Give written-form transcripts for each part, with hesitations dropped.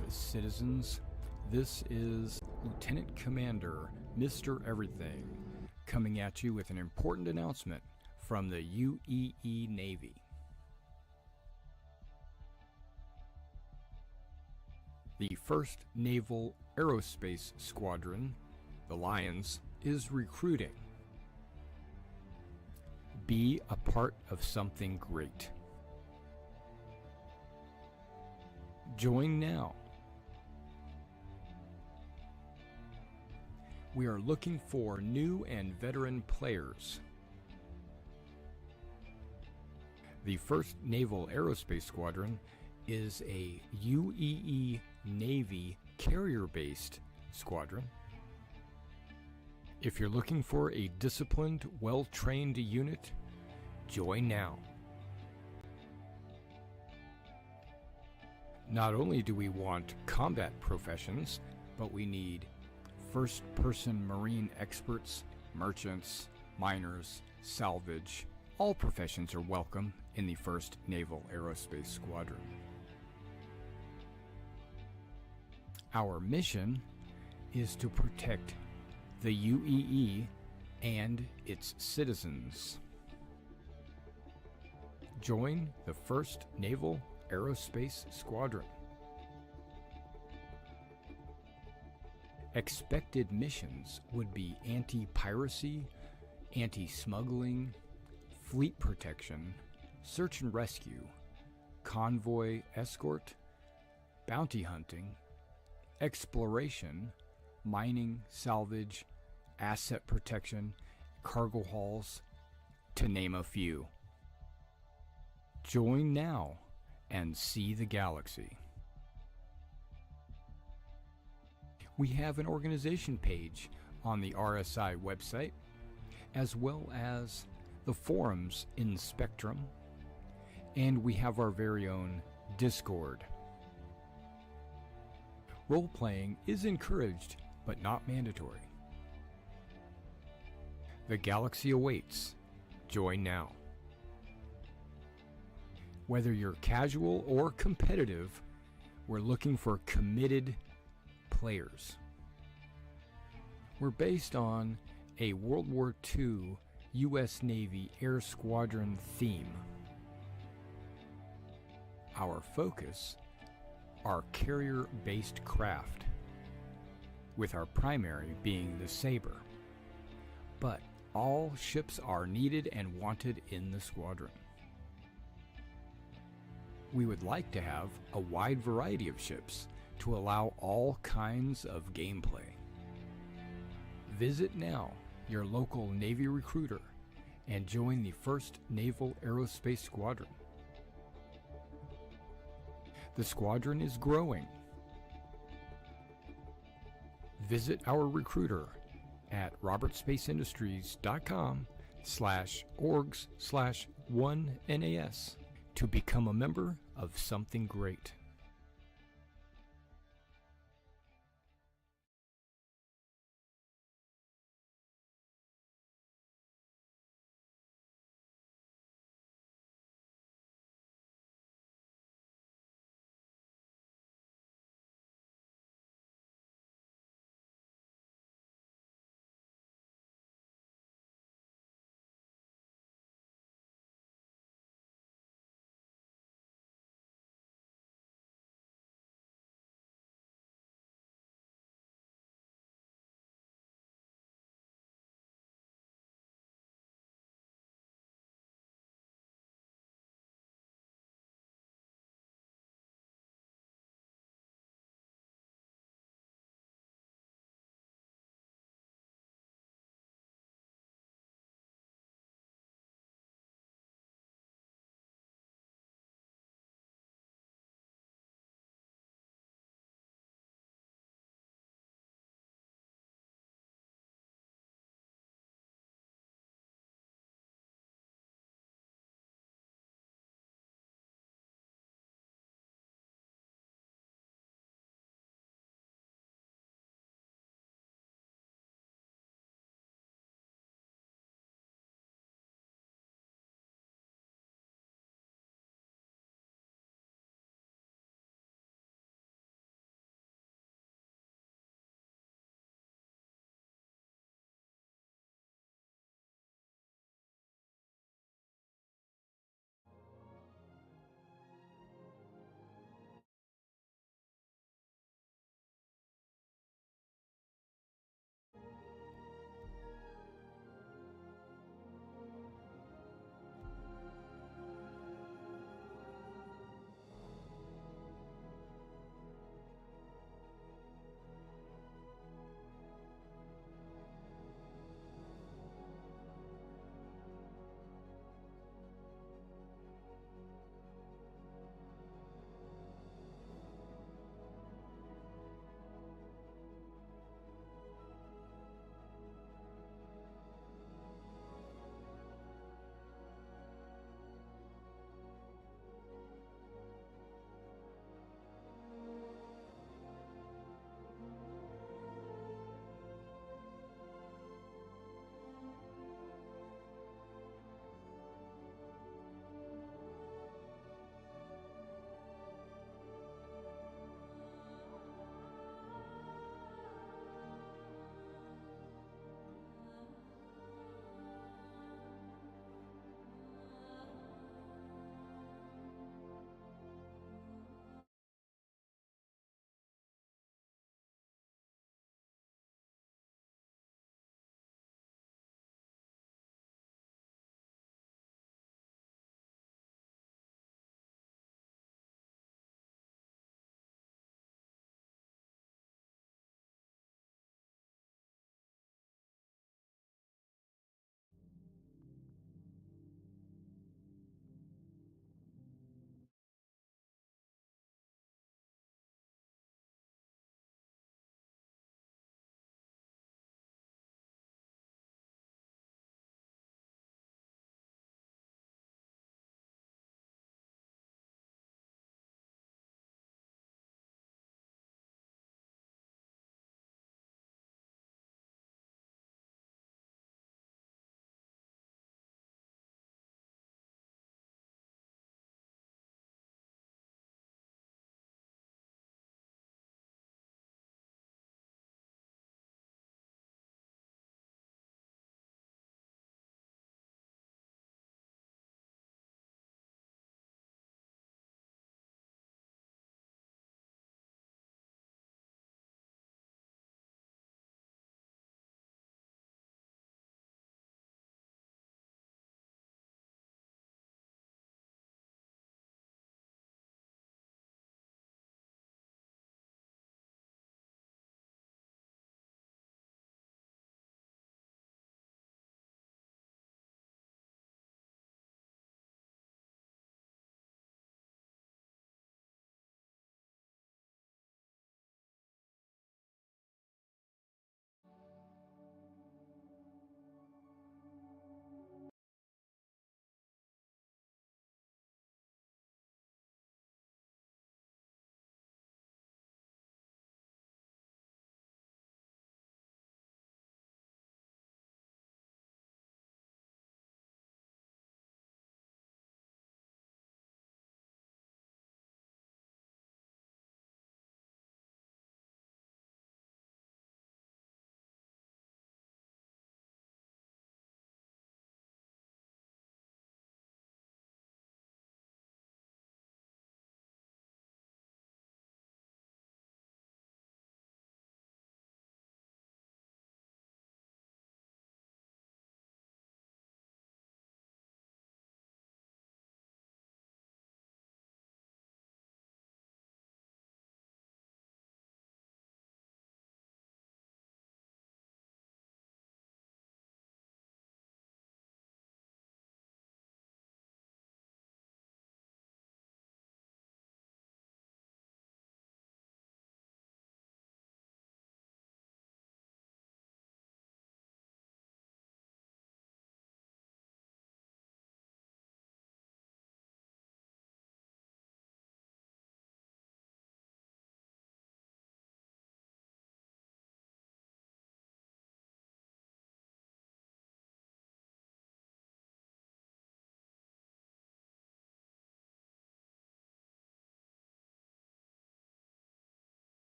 Greetings, citizens. This is Lieutenant Commander Mr. Everything coming at you with an important announcement from the UEE Navy. The 1st Naval Aerospace Squadron, the Lions, is recruiting. Be a part of something great. Join now. We are looking for new and veteran players. The 1st Naval Aerospace Squadron is a UEE Navy carrier-based squadron. If you're looking for a disciplined, well-trained unit, join now. Not only do we want combat professions, but we need first-person marine experts, merchants, miners, salvage. All professions are welcome in the 1st Naval Aerospace Squadron. Our mission is to protect the UEE and its citizens. Join the 1st Naval Aerospace Squadron. Expected missions would be anti-piracy, anti-smuggling, fleet protection, search and rescue, convoy escort, bounty hunting, exploration, mining, salvage, asset protection, cargo hauls, to name a few. Join now and see the galaxy. We have an organization page on the RSI website, as well as the forums in Spectrum, and we have our very own Discord. Role-playing is encouraged, but not mandatory. The galaxy awaits. Join now. Whether you're casual or competitive, we're looking for committed players. We're based on a World War II U.S. Navy Air Squadron theme. Our focus are carrier-based craft, with our primary being the Sabre. But all ships are needed and wanted in the squadron. We would like to have a wide variety of ships to allow all kinds of gameplay. Visit now your local Navy recruiter and join the 1st Naval Aerospace Squadron. The squadron is growing. Visit our recruiter at robertspaceindustries.com/orgs/1NAS to become a member of something great.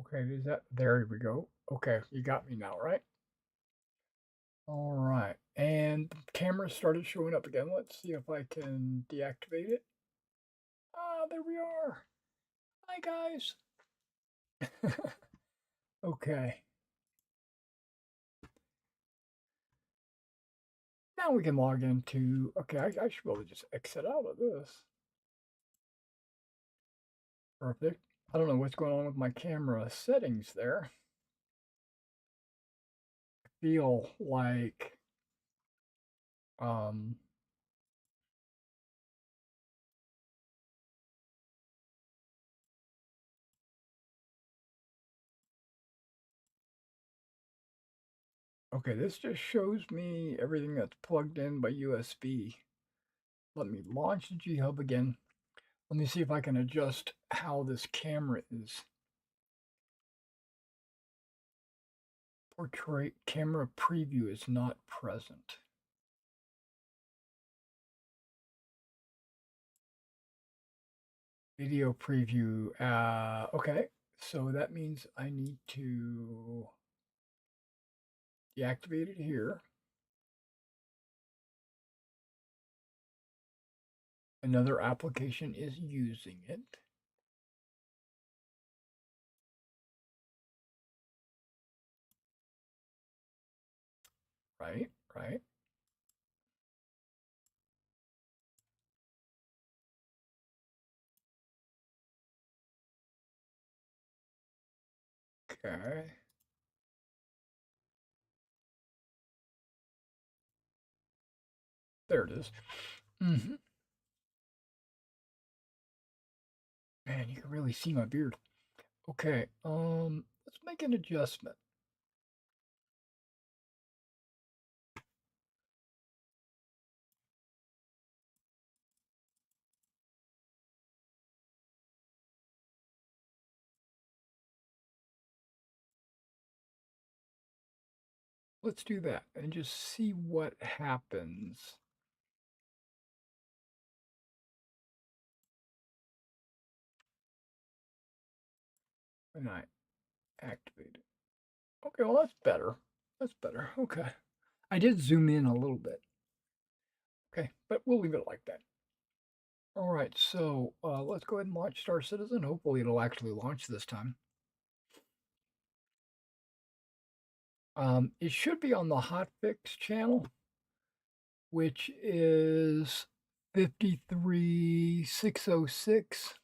Okay, is that there we go. Okay, you got me now, right? All right. And the camera started showing up again. Let's see if I can deactivate it. Ah, there we are. Hi guys. Okay. Now we can log into, okay, I should be able to just exit out of this. Perfect. I don't know what's going on with my camera settings there. I feel like, um, okay, this just shows me everything that's plugged in by USB. Let me launch the G Hub again. Let me see if I can adjust how this camera is. Portrait camera preview is not present. Video preview. Okay, so that means I need to deactivate it here. Another application is using it. Right, right. Okay. There it is. Mm-hmm. Man, you can really see my beard. Okay, let's make an adjustment. Let's do that and just see what happens when I activate it. Okay, well, that's better. That's better. Okay. I did zoom in a little bit. Okay, but we'll leave it like that. All right, so let's go ahead and launch Star Citizen. Hopefully, it'll actually launch this time. It should be on the hotfix channel, which is 53606.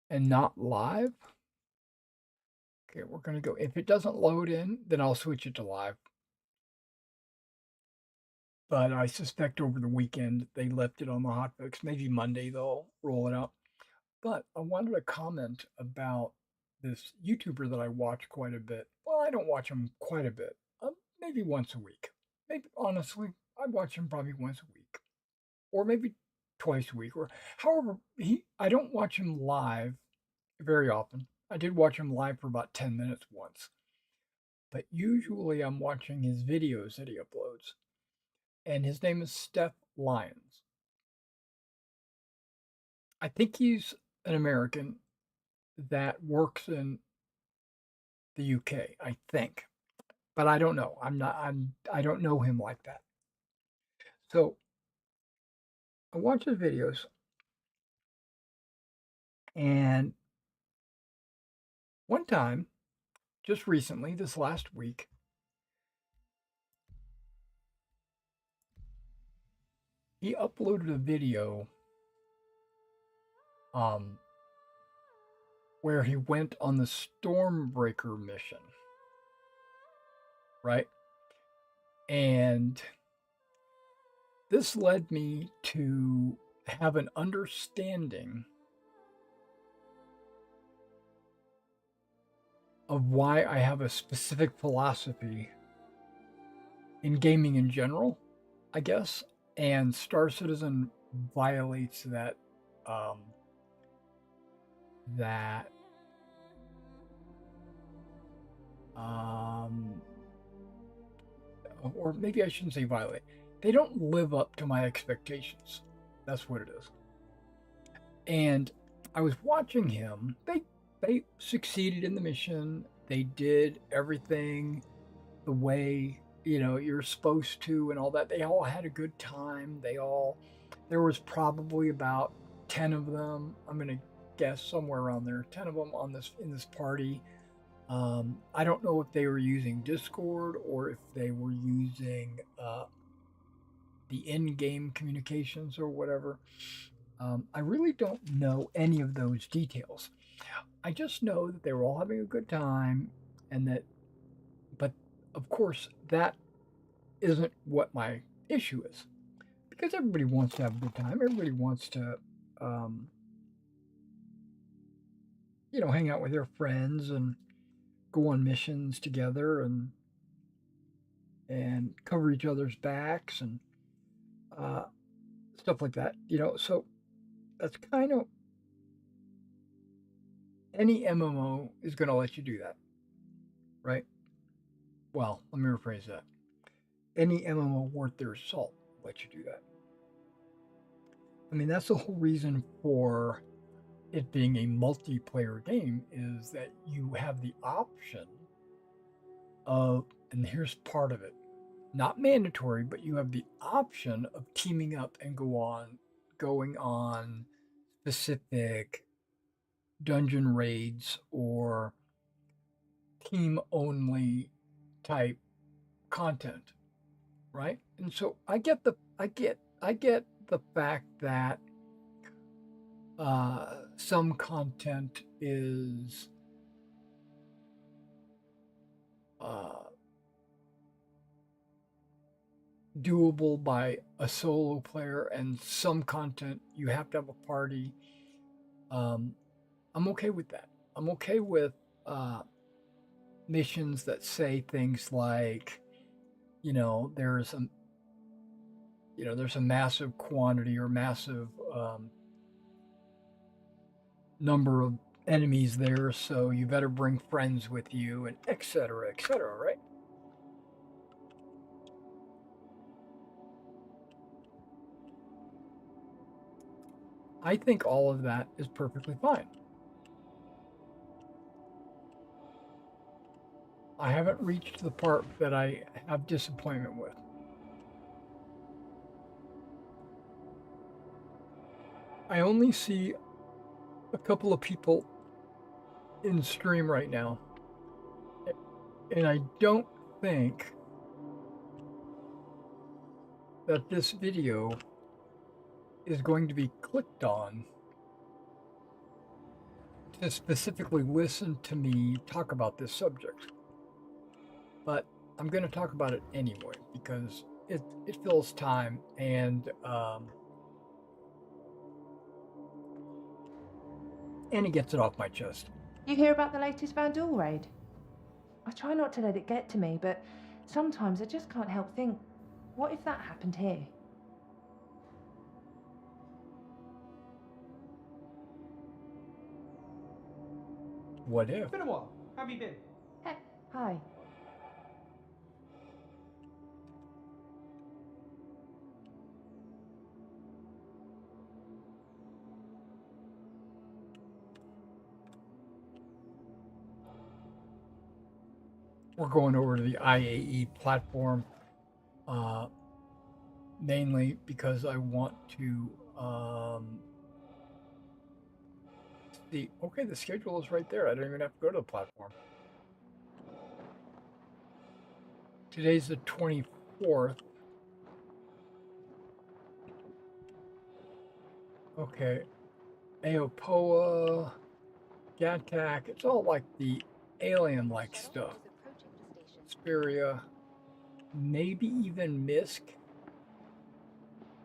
And not live. Okay, we're going to go. If it doesn't load in, then I'll switch it to live. But I suspect over the weekend they left it on the hotfix. Maybe Monday they'll roll it out. But I wanted to comment about this YouTuber that I watch quite a bit. Well, I don't watch him quite a bit. Maybe once a week. Maybe honestly, I watch him probably once a week, or maybe twice a week, or however he. I don't watch him live very often. I did watch him live for about 10 minutes once, but usually I'm watching his videos that he uploads. And his name is Steph Lyons. I think he's an American that works in the UK, I think. But I don't know. I don't know him like that. So I watch his videos and one time, just recently, this last week, he uploaded a video um where he went on the Stormbreaker mission. Right? And this led me to have an understanding of why I have a specific philosophy in gaming in general, I guess. And Star Citizen violates um, that um, or maybe I shouldn't say violate. they don't live up to my expectations. That's what it is. And I was watching him. They succeeded in the mission. They did everything the way, you're supposed to and all that. They all had a good time. There was probably about 10 of them. I'm going to guess somewhere around there. 10 of them in this party. I don't know if they were using Discord or if they were using the in-game communications or whatever. I really don't know any of those details. I just know that they were all having a good time, but of course, that isn't what my issue is. Because everybody wants to have a good time. Everybody wants to, um, hang out with their friends and go on missions together and cover each other's backs and uh, stuff like that. So that's kind of any MMO is going to let you do that, right? Well, let me rephrase that. Any MMO worth their salt lets you do that. I mean, that's the whole reason for it being a multiplayer game is that you have the option of, and here's part of it, not mandatory, but you have the option of teaming up and going on specific dungeon raids or team only type content, right? And so I get the fact that some content is doable by a solo player, and some content you have to have a party. Um, I'm okay with that. I'm okay with uh, missions that say things like, you know, there's a there's a massive quantity or massive number of enemies there, so you better bring friends with you, and et cetera, right? I think all of that is perfectly fine. I haven't reached the part that I have disappointment with. I only see a couple of people in stream right now, and I don't think that this video is going to be clicked on to specifically listen to me talk about this subject. But I'm going to talk about it anyway because it fills time and it gets it off my chest. You hear about the latest Vandal raid? I try not to let it get to me, but sometimes I just can't help think, what if that happened here? What if? It's been a while. How have you been? Hi. We're going over to the IAE platform, mainly because I want to see. Okay, the schedule is right there. I don't even have to go to the platform. Today's the 24th. Okay, Aopoa, Gatak. It's all like the alien-like stuff. Speria, maybe even Misk,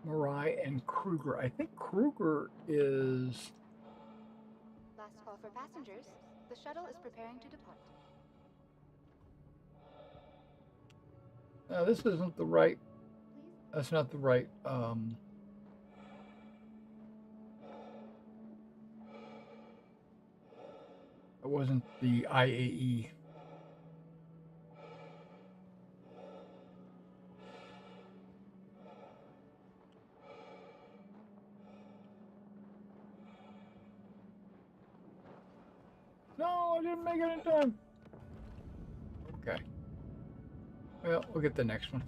Marai, and Kruger. I think Kruger is. Last call for passengers. The shuttle is preparing to depart. This isn't the right. That's not the right. It wasn't the IAE. No, I didn't make it in time. Okay. Well, we'll get the next one.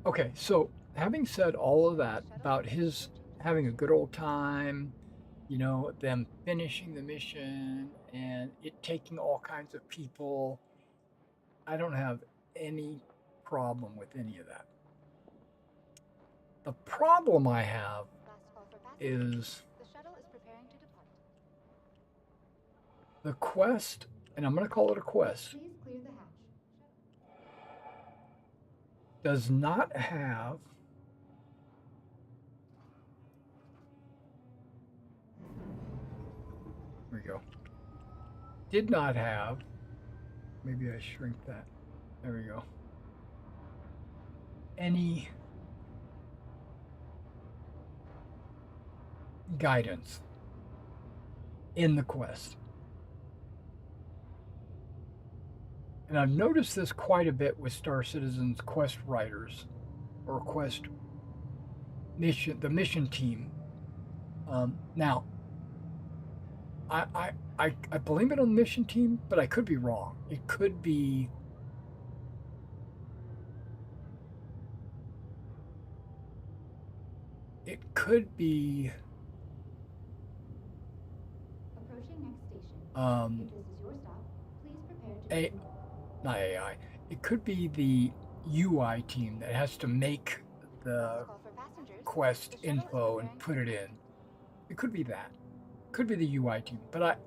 Okay, so having said all of that about his having a good old time, you know, them finishing the mission and it taking all kinds of people, I don't have any problem with any of that. The problem I have Last call for passengers. is The shuttle is preparing to depart. the quest, and I'm going to call it a quest, Please clear the hatch. does not have there we go. Did not have, maybe I shrink that. There we go. Any guidance in the quest. And I've noticed this quite a bit with Star Citizen's quest writers or quest mission, the mission team. Now, I blame it on the mission team, but I could be wrong. It could be Approaching next station. If this is your stop, please prepare to disembark. not AI. It could be the UI team that has to make the Last call for passengers. quest The shuttle is info and preparing put it in. It could be that. Could be the UI team. But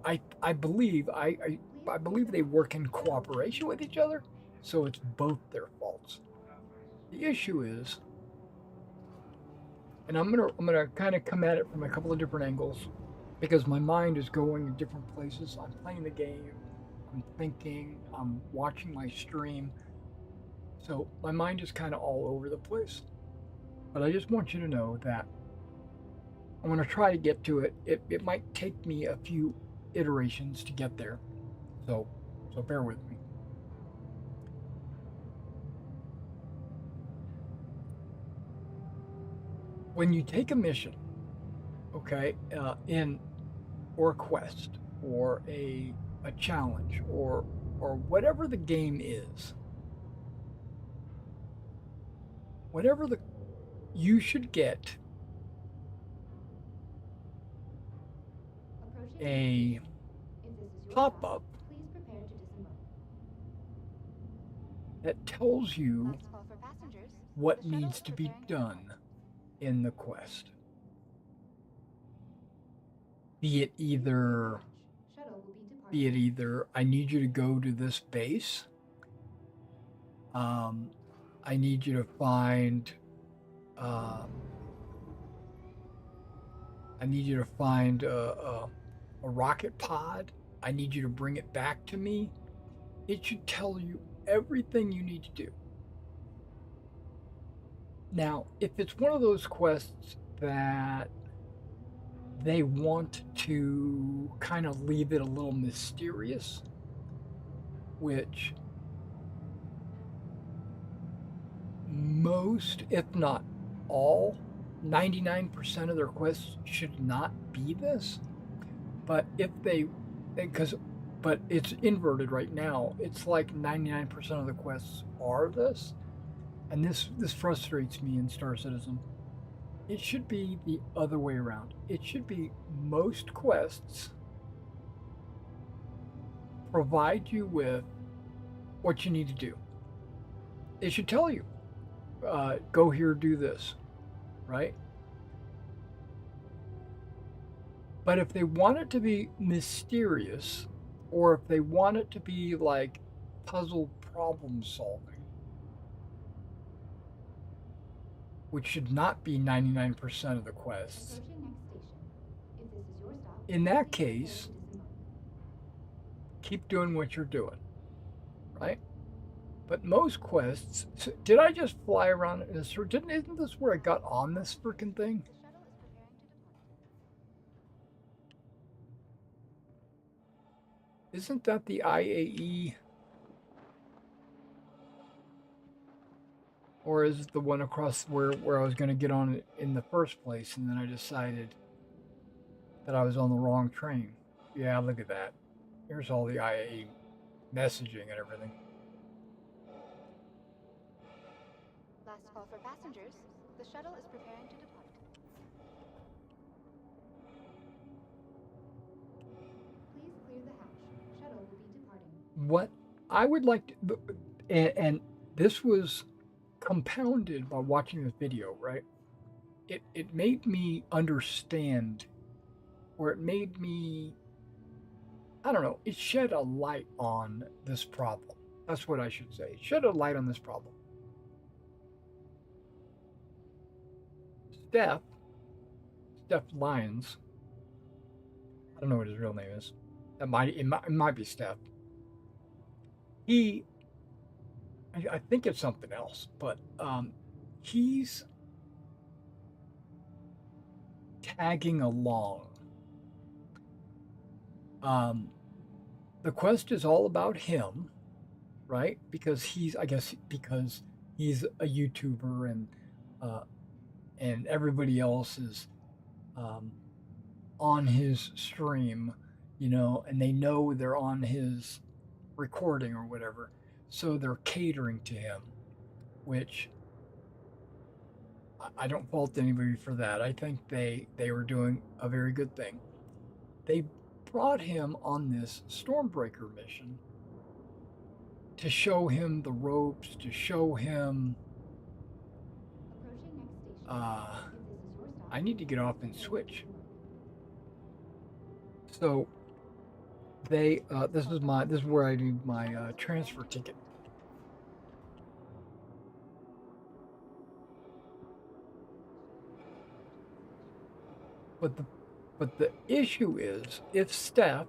I believe I believe they work in cooperation with each other, so it's both their faults. The issue is, and I'm gonna kind of come at it from a couple of different angles, because my mind is going in different places. I'm playing the game, I'm thinking, I'm watching my stream, so my mind is kind of all over the place. But I just want you to know that I'm going to try to get to it. It might take me a few iterations to get there, so bear with me. When you take a mission, okay, or a quest or a challenge or whatever the game is, you should get a pop-up that tells you Last call for passengers. what The shuttle needs is to be preparing to done depart. in the quest. Be it either Shuttle will be be it departing. either I need you to go to this base. I need you to find. I need you to find a rocket pod. I need you to bring it back to me. It should tell you everything you need to do. Now, if it's one of those quests that they want to kind of leave it a little mysterious, which most, if not all, 99% of their quests should not be this. But if but it's inverted right now. It's like 99% of the quests are this. And this frustrates me in Star Citizen. It should be the other way around. It should be most quests provide you with what you need to do. It should tell you, go here, do this, right? But if they want it to be mysterious, or if they want it to be like puzzle problem solving, which should not be 99% of the quests, Approaching next station. If this is your stop, in that please prepare case, to disembark. keep doing what you're doing, right? But most quests, did I just fly around in this? Isn't this where I got on this freaking thing? The shuttle is preparing to depart. Isn't that the IAE? Or is it the one across where I was going to get on it in the first place, and then I decided that I was on the wrong train. Yeah, look at that. Here's all the IAE messaging and everything. Last call for passengers. The shuttle is preparing to depart. Please clear the hatch. Shuttle will be departing. What I would like to, and this was compounded by watching this video, right? It made me understand, or it made me, I don't know, it shed a light on this problem. That's what I should say. It shed a light on this problem. Steph Lyons, I don't know what his real name is. It might be Steph. I think it's something else, but he's tagging along. The quest is all about him, right? Because he's a YouTuber and everybody else is on his stream, and they know they're on his recording or whatever, so they're catering to him, which I don't fault anybody for that. I think they were doing a very good thing. They brought him on this Stormbreaker mission to show him the ropes, to show him I need to get off and switch. So they this is where I need my transfer ticket. But the issue is, if Steph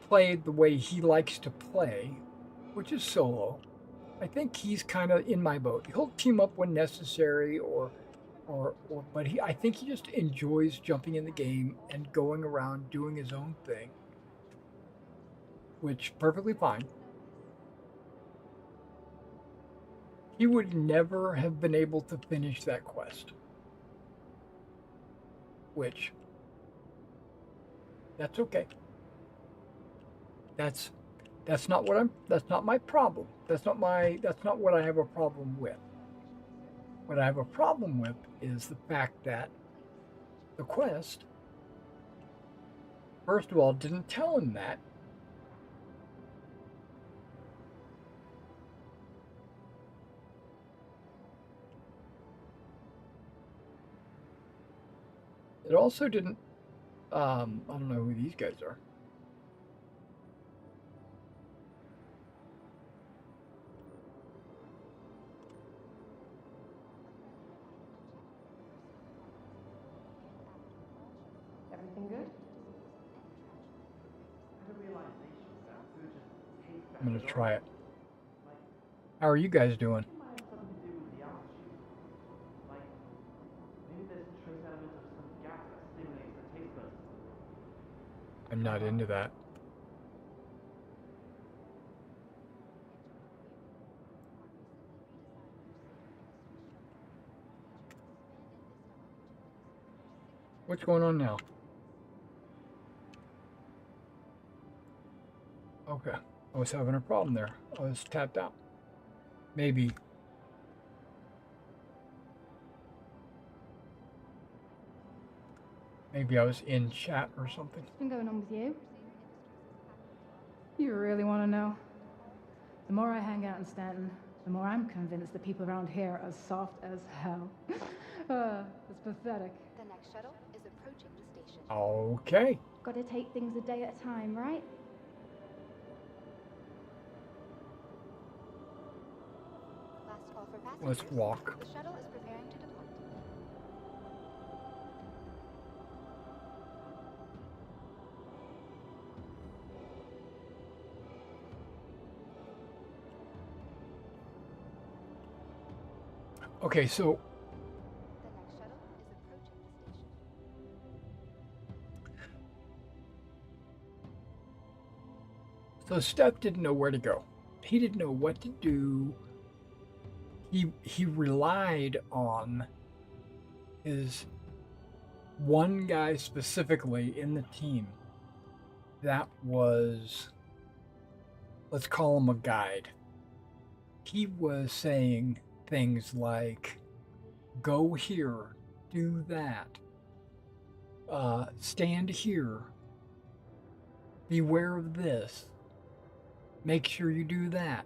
played the way he likes to play, which is solo, I think he's kind of in my boat. He'll team up when necessary, but I think he just enjoys jumping in the game and going around doing his own thing, which perfectly fine. He would never have been able to finish that quest, which that's okay. That's not my problem. That's not what I have a problem with. What I have a problem with is the fact that the quest, first of all, didn't tell him that. It also didn't, I don't know who these guys are. Everything good? I'm going to try it. How are you guys doing? I'm not into that. What's going on now? Okay, I was having a problem there. I was tapped out. Maybe. Maybe I was in chat or something. What's been going on with you? You really want to know? The more I hang out in Stanton, the more I'm convinced the people around here are soft as hell. It's pathetic. The next shuttle is approaching the station. Okay. Gotta take things a day at a time, right? Last call for passengers. Let's walk. The shuttle is preparing to depart. Okay, so The next shuttle is approaching the station. Steph didn't know where to go. He didn't know what to do. He relied on his one guy specifically in the team that was, let's call him a guide. He was saying things like, go here, do that, stand here, beware of this, make sure you do that.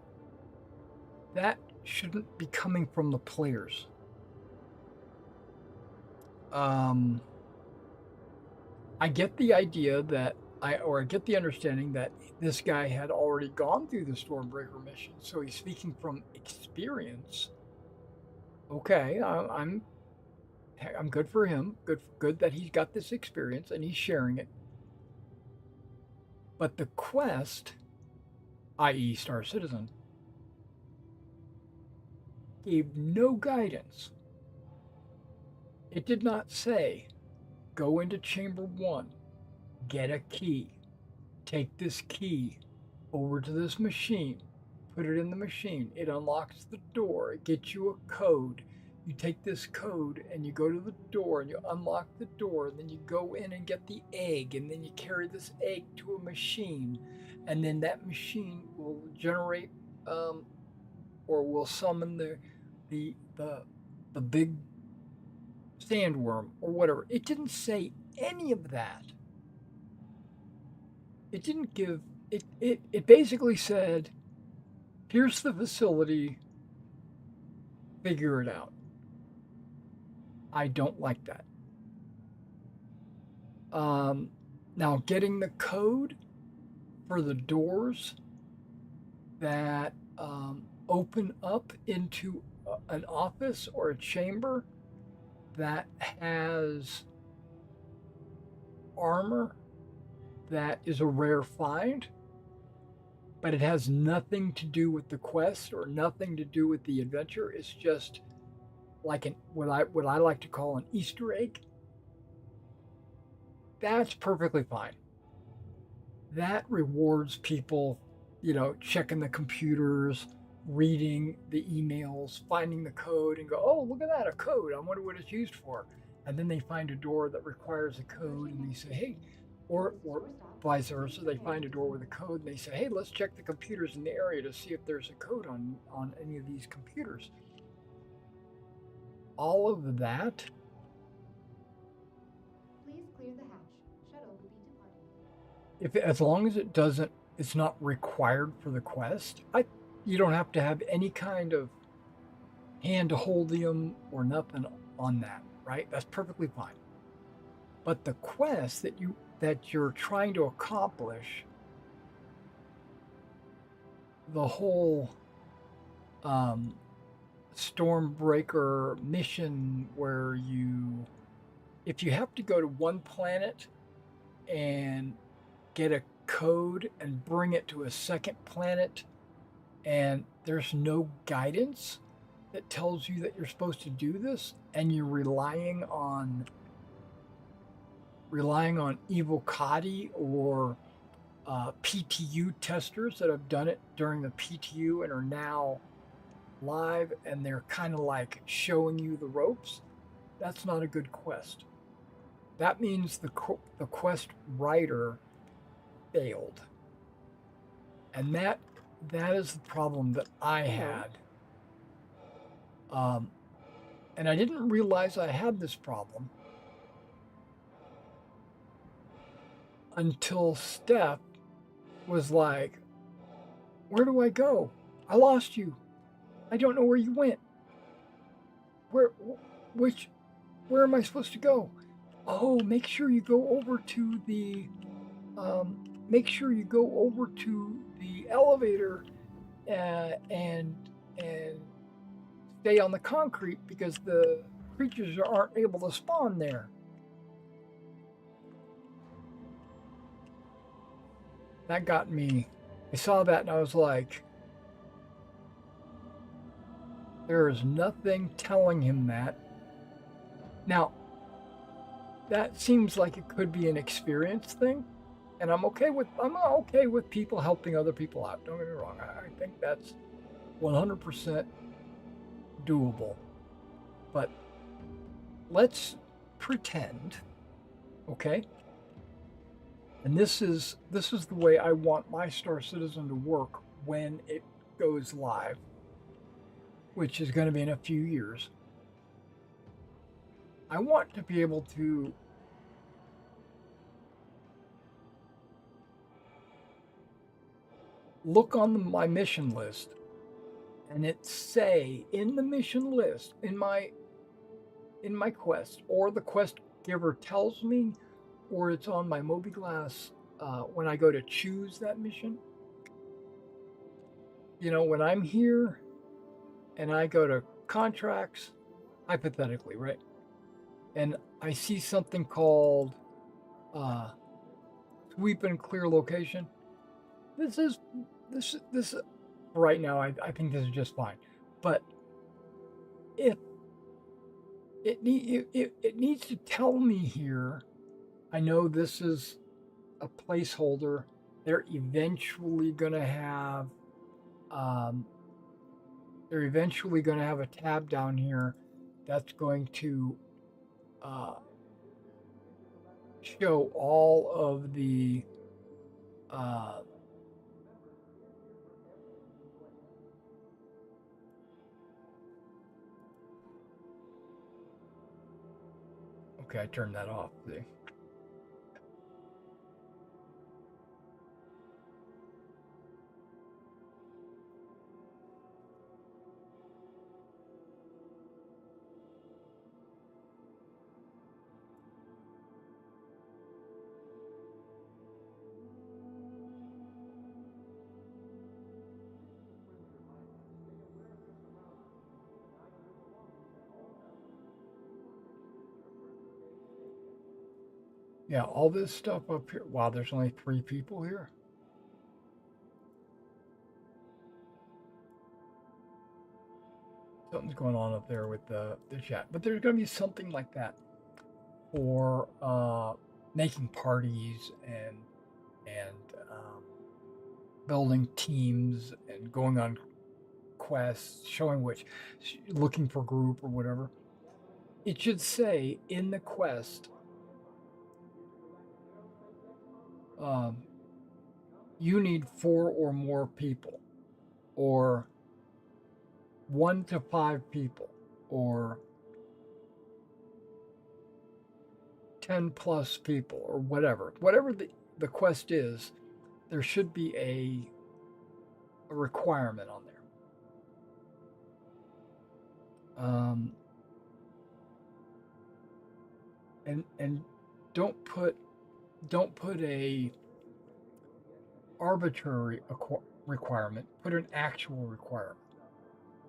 That shouldn't be coming from the players. I get the idea that I get the understanding that this guy had already gone through the Stormbreaker mission, so he's speaking from experience. Okay, I'm good for him. Good that he's got this experience and he's sharing it. But the quest, i.e., Star Citizen, gave no guidance. It did not say, go into Chamber 1, get a key, take this key over to this machine, put it in the machine, it unlocks the door, it gets you a code. You take this code and you go to the door and you unlock the door, and then you go in and get the egg, and then you carry this egg to a machine, and then that machine will generate or will summon the big sandworm or whatever. It didn't say any of that. It didn't give it basically said, here's the facility, figure it out. I don't like that. Now, getting the code for the doors that open up into an office or a chamber that has armor that is a rare find, but it has nothing to do with the quest or nothing to do with the adventure. It's just like what I like to call an Easter egg. That's perfectly fine. That rewards people, checking the computers, reading the emails, finding the code, and go, oh, look at that, a code. I wonder what it's used for. And then they find a door that requires a code, and they say, hey, or vice versa, they find a door with a code, and they say, hey, let's check the computers in the area to see if there's a code on any of these computers. All of that. Please clear the hatch. Shuttle will be departing. As long as it's not required for the quest, you don't have to have any kind of hand-holdium or nothing on that, right? That's perfectly fine. But the quest that you're trying to accomplish, the whole Stormbreaker mission where if you have to go to one planet and get a code and bring it to a second planet, and there's no guidance that tells you that you're supposed to do this, and you're relying on Evocati or PTU testers that have done it during the PTU and are now live, and they're kind of like showing you the ropes, that's not a good quest. That means the quest writer failed. And that is the problem that I had. And I didn't realize I had this problem until Steph was like, where do I go? I lost you. I don't know where you went. Where am I supposed to go? Oh, make sure you go over to the elevator and stay on the concrete because the creatures aren't able to spawn there. That got me. I saw that and I was like, there is nothing telling him that. Now, that seems like it could be an experience thing, and I'm okay with people helping other people out. Don't get me wrong. I think that's 100% doable. But let's pretend Okay? And this is the way I want my Star Citizen to work when it goes live, which is going to be in a few years. I want to be able to look on my mission list and it say in the mission list in my quest, or the quest giver tells me, or it's on my mobiGlas when I go to choose that mission. You know, when I'm here and I go to contracts, hypothetically, right? And I see something called sweep and clear location. This right now, I think this is just fine. But if it needs to tell me here, I know this is a placeholder. They're eventually going to have a tab down here that's going to show all of the okay, I turned that off. See? Yeah, all this stuff up here. Wow, there's only 3 people here. Something's going on up there with the chat. But there's going to be something like that for making parties and building teams and going on quests, showing which, looking for group or whatever. It should say in the quest, you need 4 or more people, or 1 to 5 people, or 10 plus people, or whatever. Whatever the quest is, there should be a requirement on there. And don't put a arbitrary requirement. Put an actual requirement.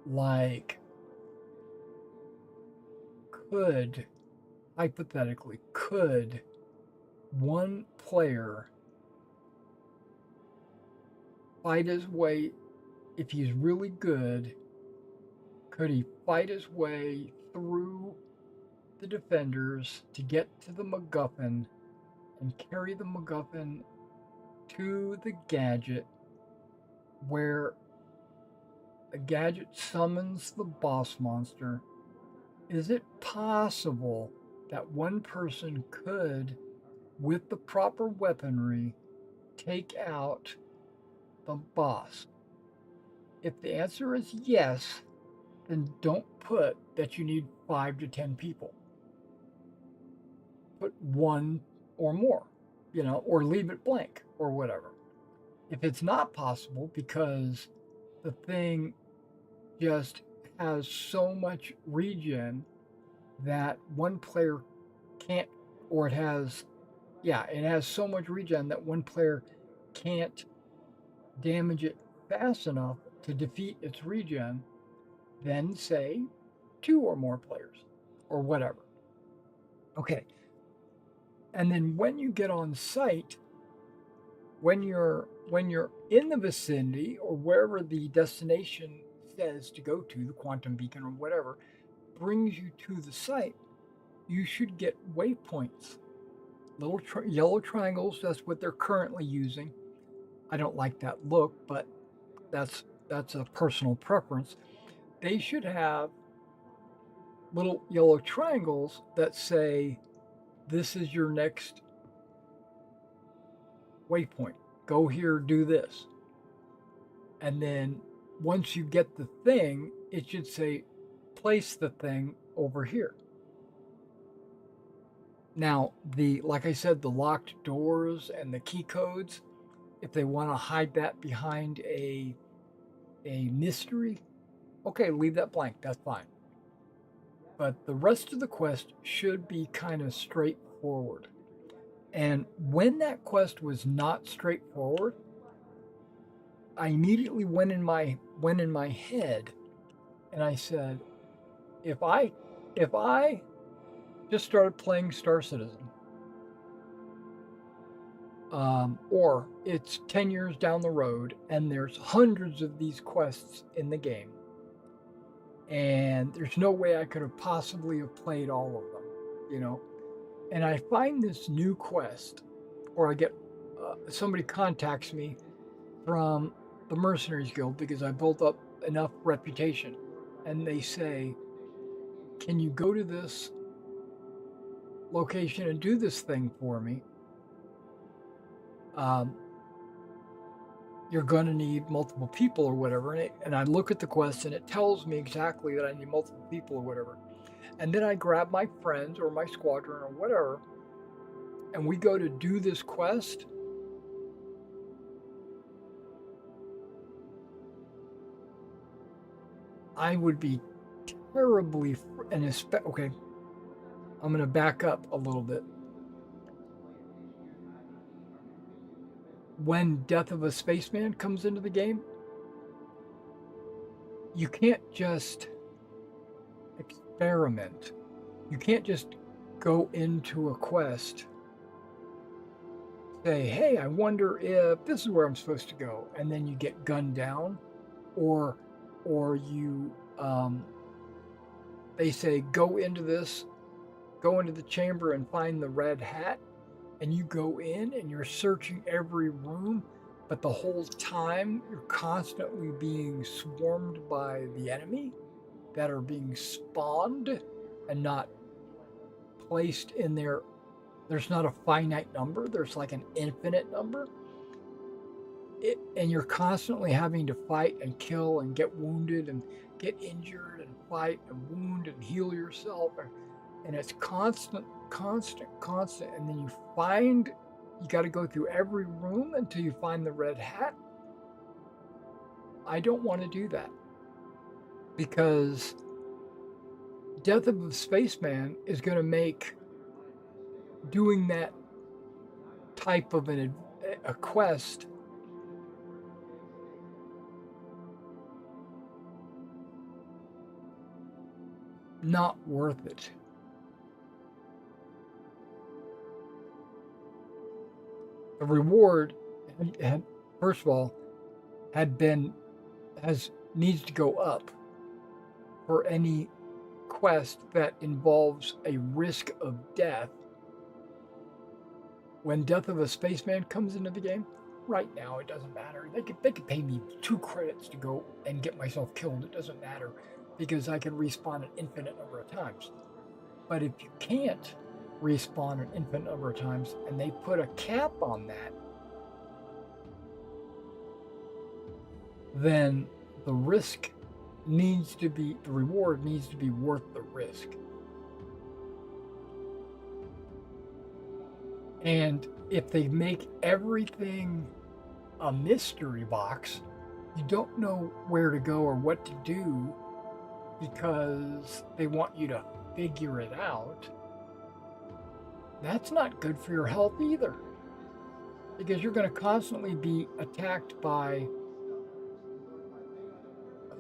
Like, hypothetically, could one player fight his way, if he's really good, could he fight his way through the defenders to get to the MacGuffin and carry the MacGuffin to the gadget, where the gadget summons the boss monster? Is it possible that one person could, with the proper weaponry, take out the boss? If the answer is yes, then don't put that you need 5 to 10 people. Put 1 or more, or leave it blank or whatever. If it's not possible because the thing just has so much regen that one player can't, or it has so much regen that one player can't damage it fast enough to defeat its regen, then say 2 or more players or whatever. Okay. And then when you get on site, when you're in the vicinity or wherever the destination says to go to, the quantum beacon or whatever, brings you to the site, you should get waypoints, little yellow triangles. That's what they're currently using. I don't like that look, but that's a personal preference. They should have little yellow triangles that say this is your next waypoint. Go here, do this. And then once you get the thing, it should say, place the thing over here. Now, like I said, the locked doors and the key codes, if they want to hide that behind a mystery, okay, leave that blank. That's fine. But the rest of the quest should be kind of straightforward. And when that quest was not straightforward, I immediately went in my head and I said, if I just started playing Star Citizen, or it's 10 years down the road and there's hundreds of these quests in the game, and there's no way I could have possibly have played all of them, and I find this new quest, or I get somebody contacts me from the Mercenaries Guild because I built up enough reputation, and they say, can you go to this location and do this thing for me? You're going to need multiple people or whatever. And I look at the quest and it tells me exactly that I need multiple people or whatever. And then I grab my friends or my squadron or whatever, and we go to do this quest. I would be terribly, okay, I'm going to back up a little bit. When Death of a Spaceman comes into the game, you can't just experiment. You can't just go into a quest, say, hey, I wonder if this is where I'm supposed to go, and then you get gunned down, or you, they say, go into the chamber and find the red hat, and you go in and you're searching every room, but the whole time you're constantly being swarmed by the enemy that are being spawned and not placed in there. There's not a finite number, there's like an infinite number. And you're constantly having to fight and kill and get wounded and get injured and fight and wound and heal yourself. And it's constant. And then you got to go through every room until you find the red hat. I don't want to do that, because Death of a Spaceman is going to make doing that type of a quest not worth it. The reward had, first of all, needs to go up for any quest that involves a risk of death. When Death of a Spaceman comes into the game, right now it doesn't matter. They could pay me 2 credits to go and get myself killed. It doesn't matter, because I can respawn an infinite number of times. But if you can't respawn an infinite number of times and they put a cap on that, then the reward needs to be worth the risk. And if they make everything a mystery box, you don't know where to go or what to do because they want you to figure it out. That's not good for your health either, because you're going to constantly be attacked by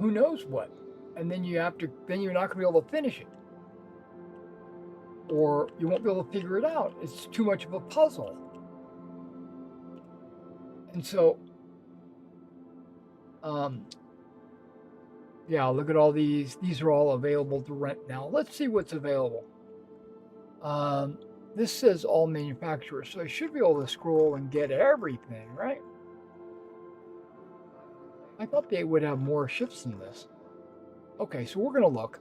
who knows what, and then you're not going to be able to finish it, or you won't be able to figure it out. It's too much of a puzzle. And so, yeah, look at all these. These are all available to rent now. Let's see what's available. This says all manufacturers, so I should be able to scroll and get everything, right? I thought they would have more ships than this. Okay, so we're going to look.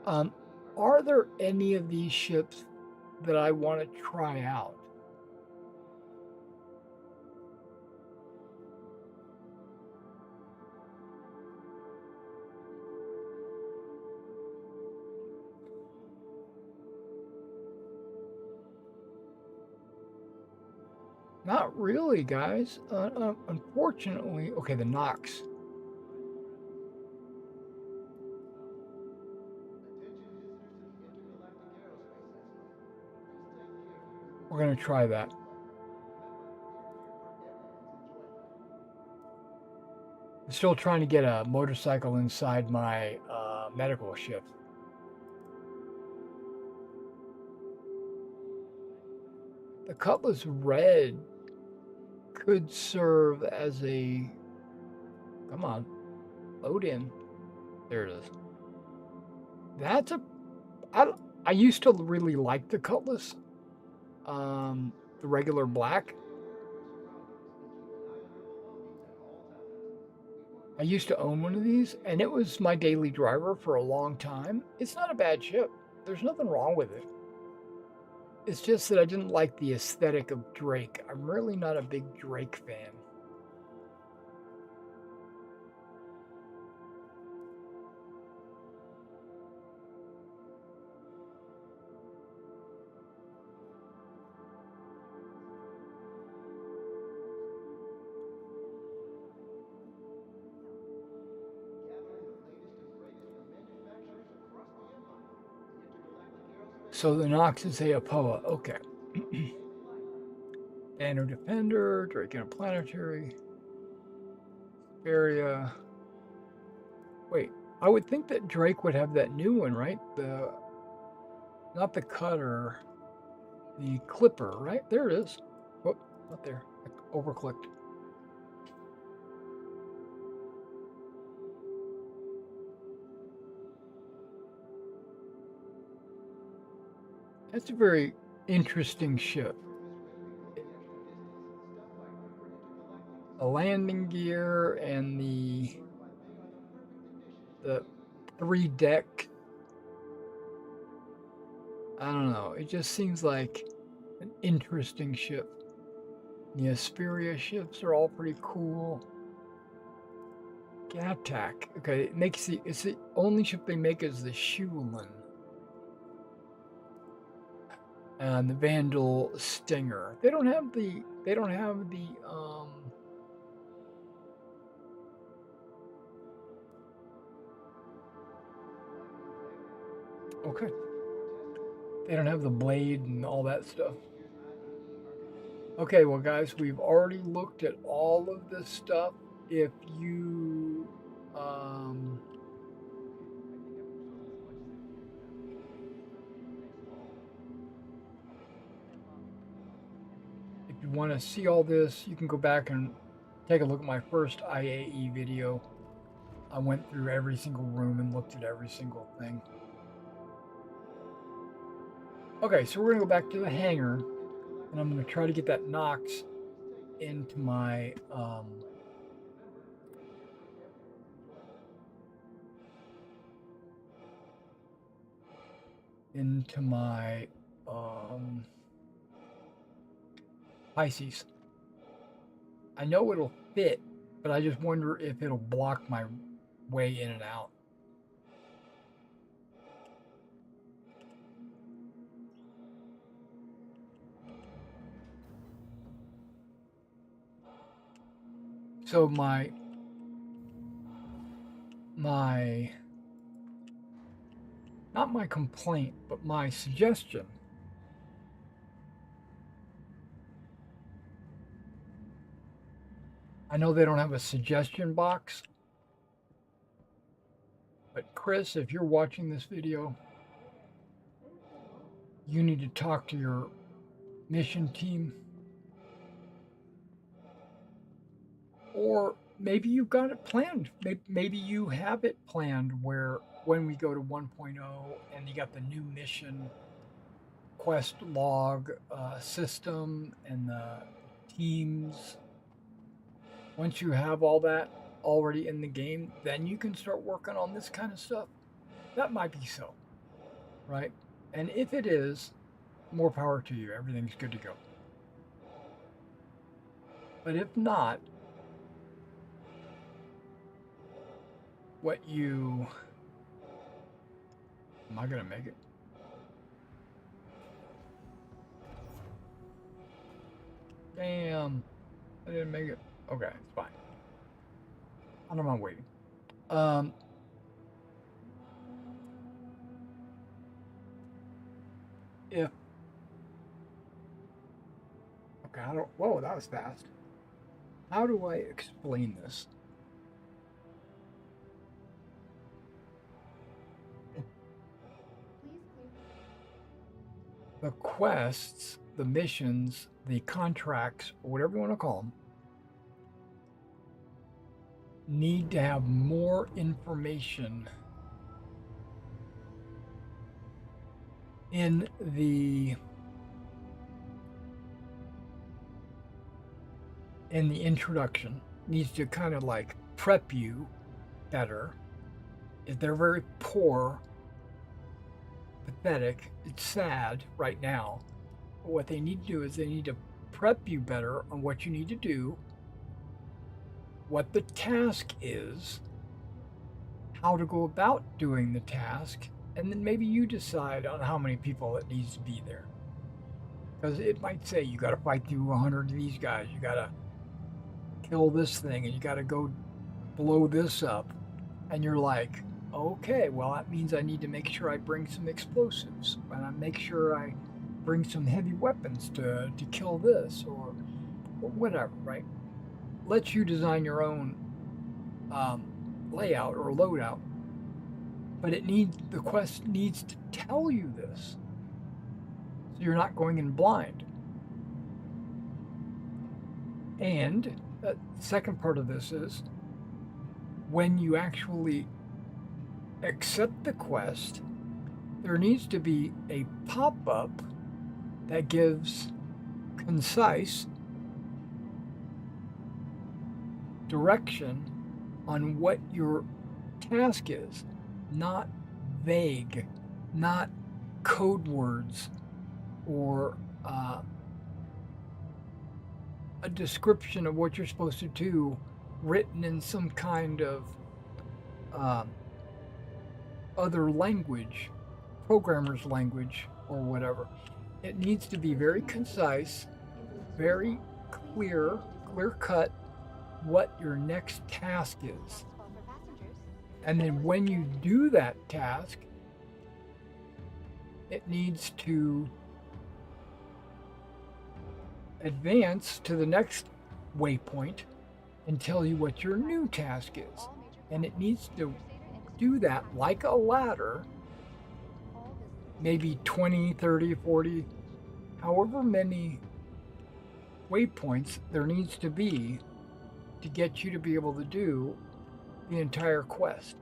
Are there any of these ships that I want to try out. Not really, guys. Unfortunately, okay, the Nox. We're going to try that. I'm still trying to get a motorcycle inside my medical ship. The Cutlass Red could serve as a... Come on. Load in. There it is. That's a... I used to really like the Cutlass. The regular black. I used to own one of these, and it was my daily driver for a long time. It's not a bad ship. There's nothing wrong with it. It's just that I didn't like the aesthetic of Drake. I'm really not a big Drake fan. So the Nox is Aopoa. Okay. Banner Defender, Drake Interplanetary, area. Wait, I would think that Drake would have that new one, right? Not the Cutter, the Clipper, right? There it is. Oh, not there. I overclicked. That's a very interesting ship. The landing gear and the 3-deck. I don't know. It just seems like an interesting ship. The Asperia ships are all pretty cool. Gattack. Okay, it's the only ship they make is the Shulin. And the Vandal Stinger. They don't have the okay. They don't have the blade and all that stuff. Okay, well guys, we've already looked at all of this stuff. If you want to see all this, you can go back and take a look at my first IAE video. I went through every single room and looked at every single thing. Okay, so we're going to go back to the hangar, and I'm going to try to get that Nox into my Pisces. I know it'll fit, but I just wonder if it'll block my way in and out. So my not my complaint, but my suggestion I know they don't have a suggestion box, but Chris, if you're watching this video, you need to talk to your mission team. Or maybe you've got it planned. Maybe you have it planned where when we go to 1.0 and you got the new mission quest log system and the teams. Once you have all that already in the game, then you can start working on this kind of stuff. That might be so, right? And if it is, more power to you. Everything's good to go. But if not, am I going to make it? Damn, I didn't make it. Okay, it's fine. I don't mind waiting. If okay, whoa, that was fast. How do I explain this? The quests, the missions, the contracts, or whatever you want to call them, need to have more information in the introduction. Needs to kind of like prep you better. If they're very poor, pathetic, it's sad right now. But what they need to do is they need to prep you better on what you need to do, what the task is, how to go about doing the task, and then maybe you decide on how many people it needs to be there. Because it might say you got to fight through 100 of these guys, you got to kill this thing, and you got to go blow this up. And you're like, okay, well, that means I need to make sure I bring some explosives, and I make sure I bring some heavy weapons to kill this, or whatever, right? Let you design your own layout or loadout, but the quest needs to tell you this, so you're not going in blind. And the second part of this is when you actually accept the quest, there needs to be a pop-up that gives concise direction on what your task is, not vague, not code words or a description of what you're supposed to do written in some kind of other language, programmer's language or whatever. It needs to be very concise, very clear cut what your next task is. And then when you do that task, it needs to advance to the next waypoint and tell you what your new task is. And it needs to do that like a ladder, maybe 20, 30, 40, however many waypoints there needs to be to get you to be able to do the entire quest.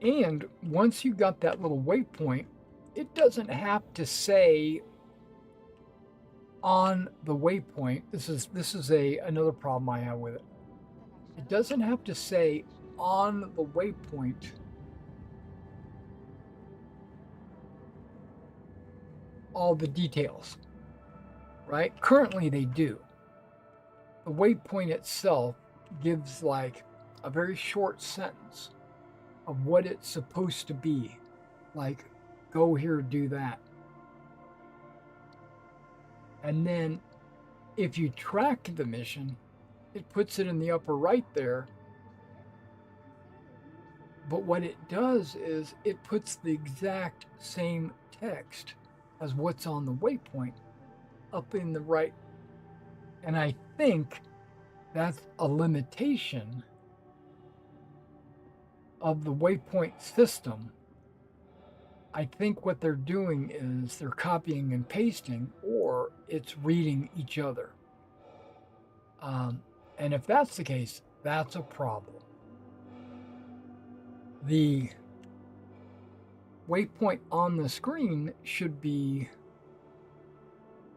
And once you got that little waypoint, it doesn't have to say on the waypoint, this is another problem I have with it. It doesn't have to say on the waypoint all the details, right? Currently they do. The waypoint itself gives like a very short sentence of what it's supposed to be, like go here, do that. And then if you track the mission, it puts it in the upper right there. But what it does is it puts the exact same text as what's on the waypoint up in the right. And I think that's a limitation of the waypoint system. I think what they're doing is they're copying and pasting, or it's reading each other. And if that's the case, that's a problem. The waypoint on the screen should be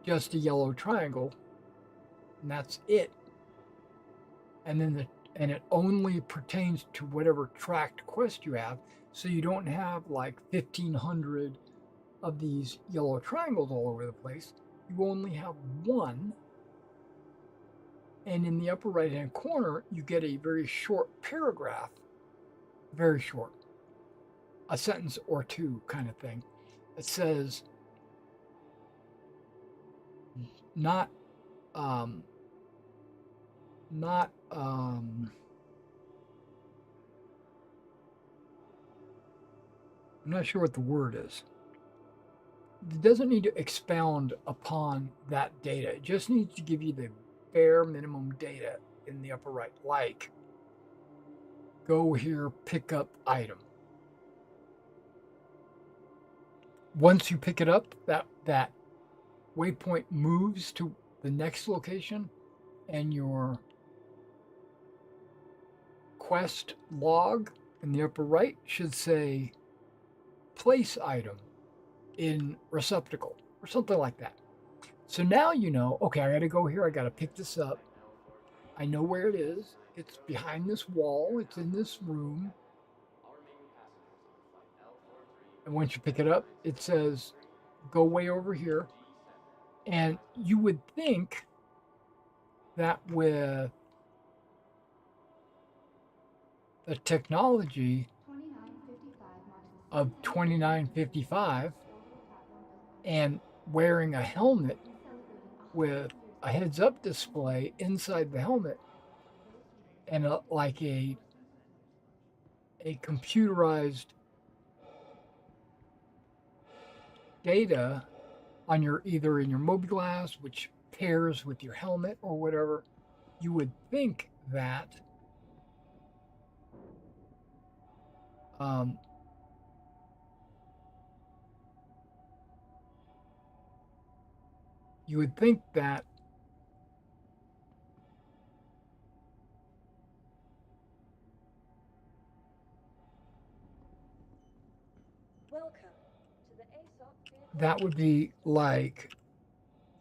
just a yellow triangle, and that's it. And then and it only pertains to whatever tracked quest you have. So you don't have like 1,500 of these yellow triangles all over the place. You only have one. And in the upper right hand corner, you get a very short paragraph, very short, a sentence or two kind of thing. It says, not, I'm not sure what the word is. It doesn't need to expound upon that data. It just needs to give you the bare minimum data in the upper right, like go here, pick up item. Once you pick it up, that waypoint moves to the next location, and your quest log in the upper right should say place item in receptacle or something like that. So now you know, okay, I got to go here. I got to pick this up. I know where it is. It's behind this wall. It's in this room. And once you pick it up, it says, go way over here. And you would think that with the technology of 2955 and wearing a helmet with a heads-up display inside the helmet and like a computerized data on your either in your mobiGlas, which pairs with your helmet or whatever, you would think that you would think that that would be like,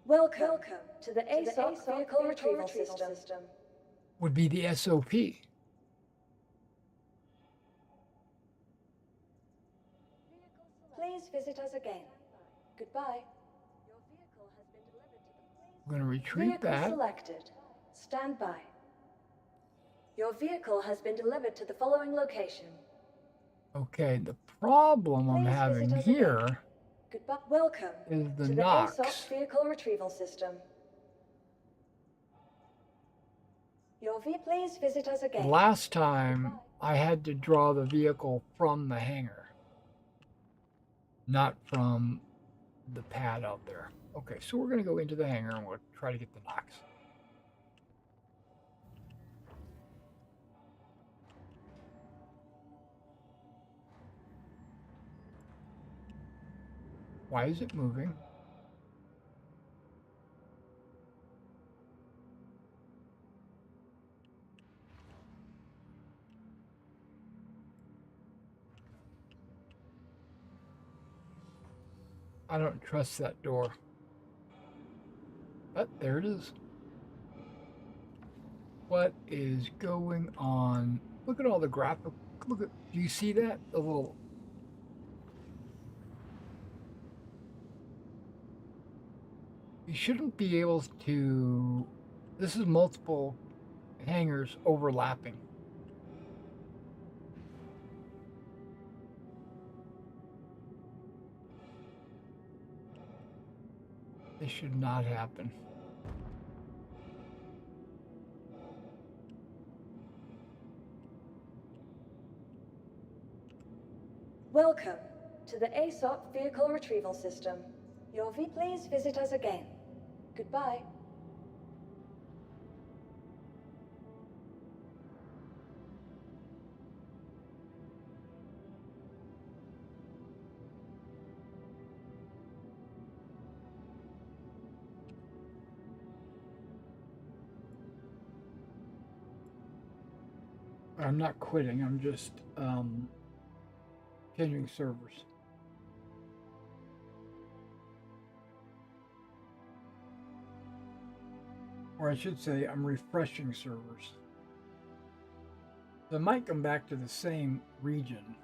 Welcome to the ASOC Vehicle Retrieval System. Would be the SOP. Please visit us again. Goodbye. I'm going to retreat Vehicle that. selected. Stand by. Your vehicle has been delivered to the following location. Okay, the problem I'm Please having visit us here again. Goodbye. Welcome is the to Knox. the ASOC Vehicle Retrieval System. Please visit us again. Last time I had to draw the vehicle from the hangar, not from the pad out there. Okay, so we're going to go into the hangar and we'll try to get the Knox. Why is it moving? I don't trust that door. But there it is. What is going on? Look at all the graphic. Look at, do you see that? The little. You shouldn't be able to. This is multiple hangars overlapping. This should not happen. Welcome to the ASOC Vehicle Retrieval System. Please visit us again. Goodbye. I'm not quitting. I'm just changing servers. Or I should say, I'm refreshing servers. So I might come back to the same region.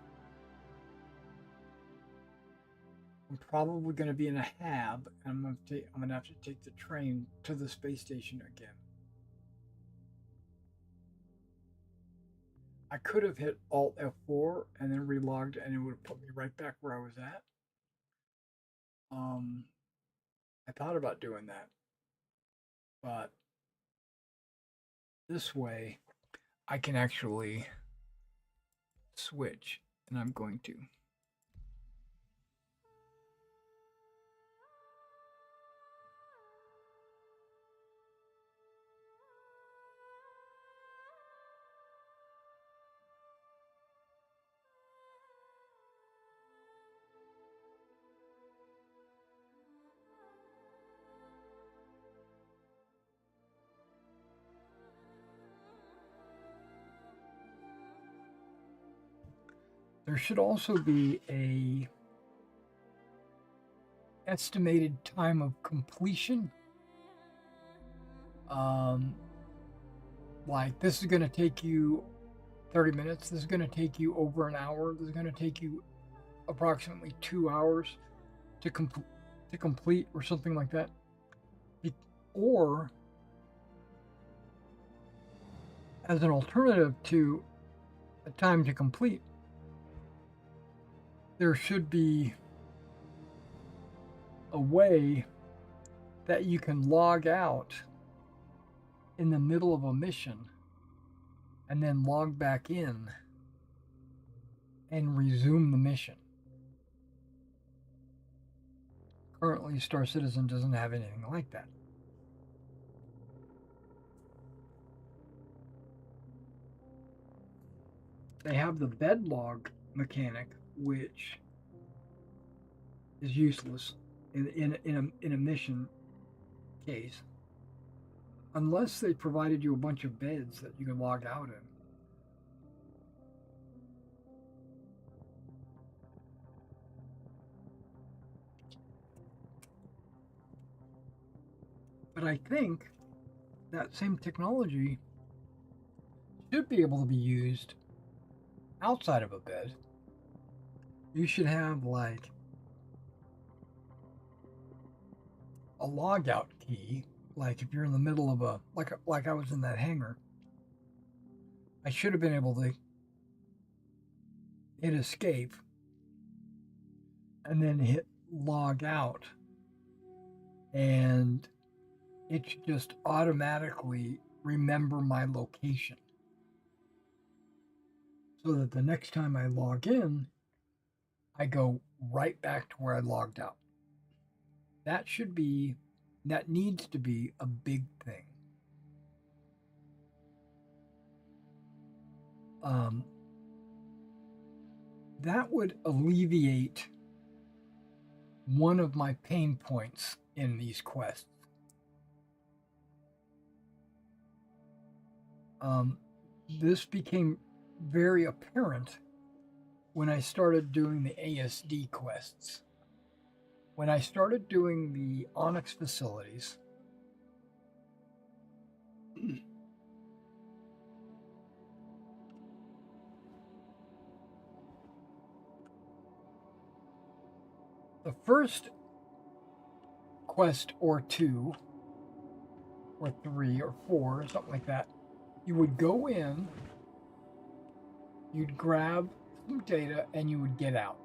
I'm probably going to be in a hab, and I'm going to have to take the train to the space station again. I could have hit Alt F4 and then relogged, and it would have put me right back where I was at. I thought about doing that, but this way I can actually switch, and I'm going to. There should also be a estimated time of completion. Like this is going to take you 30 minutes. This is going to take you over an hour. This is going to take you approximately 2 hours to complete, or something like that. Or as an alternative to a time to complete, there should be a way that you can log out in the middle of a mission and then log back in and resume the mission. Currently, Star Citizen doesn't have anything like that. They have the bed log mechanic, which is useless in a mission case, unless they provided you a bunch of beds that you can log out in. But I think that same technology should be able to be used outside of a bed. You should have like a logout key. Like if you're in the middle of a like I was in that hangar, I should have been able to hit escape and then hit log out, and it should just automatically remember my location, so that the next time I log in, I go right back to where I logged out. That needs to be a big thing. That would alleviate one of my pain points in these quests. This became very apparent when I started doing the ASD quests. When I started doing the Onyx facilities, the first quest or 2 or 3 or 4 or something like that, you would go in, you'd grab some data, and you would get out.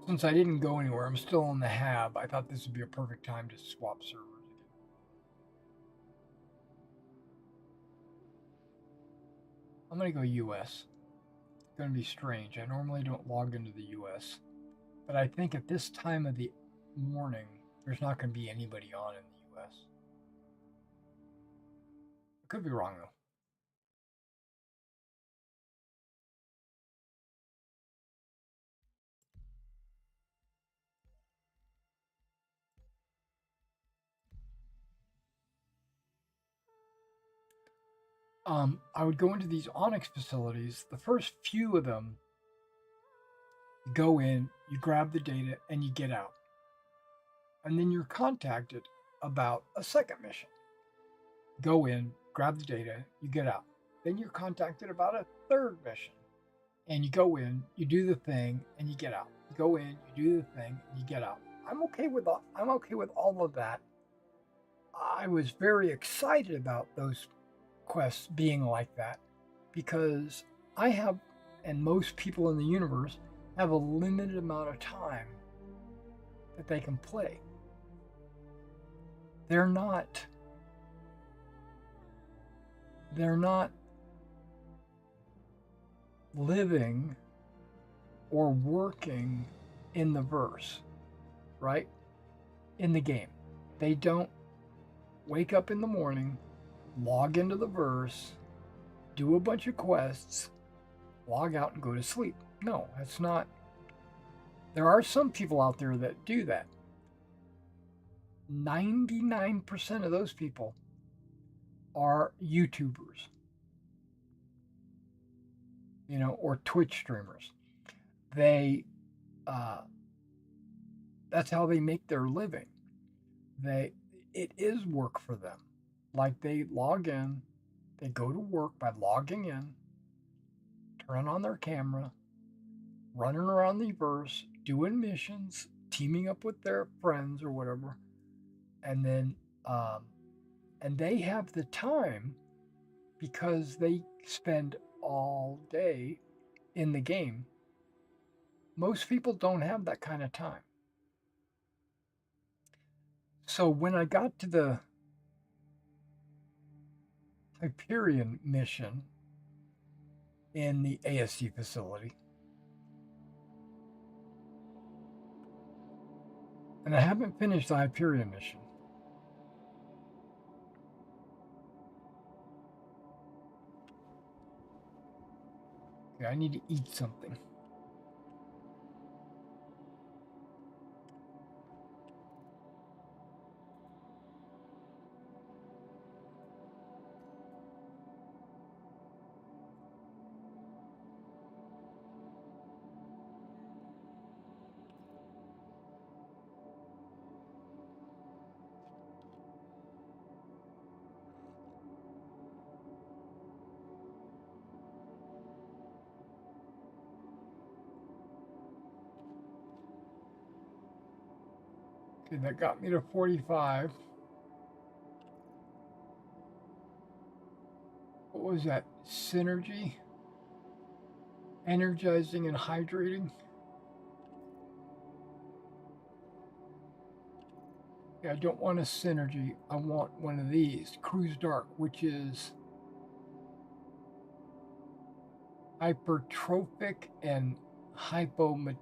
Since I didn't go anywhere, I'm still on the hab. I thought this would be a perfect time to swap servers again. I'm going to go US. It's going to be strange. I normally don't log into the US, but I think at this time of the morning, there's not going to be anybody on in the US. I could be wrong, though. I would go into these Onyx facilities. The first few of them, you go in, you grab the data, and you get out. And then you're contacted about a second mission. Go in, grab the data, you get out. Then you're contacted about a third mission. And you go in, you do the thing, and you get out. You go in, you do the thing, and you get out. I'm okay with all of that. I was very excited about those quests being like that because I have, and most people in the universe have a limited amount of time that they can play. They're not living or working in the verse, right? In the game. They don't wake up in the morning, log into the verse, do a bunch of quests, log out and go to sleep. No, that's not. There are some people out there that do that. 99% of those people are YouTubers, or Twitch streamers. They, that's how they make their living. It is work for them. Like they log in, they go to work by logging in, turn on their camera, running around the verse, doing missions, teaming up with their friends or whatever, and then and they have the time because they spend all day in the game. Most people don't have that kind of time. So when I got to the Hyperion mission in the ASC facility, and I haven't finished the Hyperion mission. Okay, I need to eat something. Okay, that got me to 45. What was that? Synergy? Energizing and hydrating? Yeah, I don't want a synergy. I want one of these. Cruise Dark, which is hypertrophic and hypometabolic.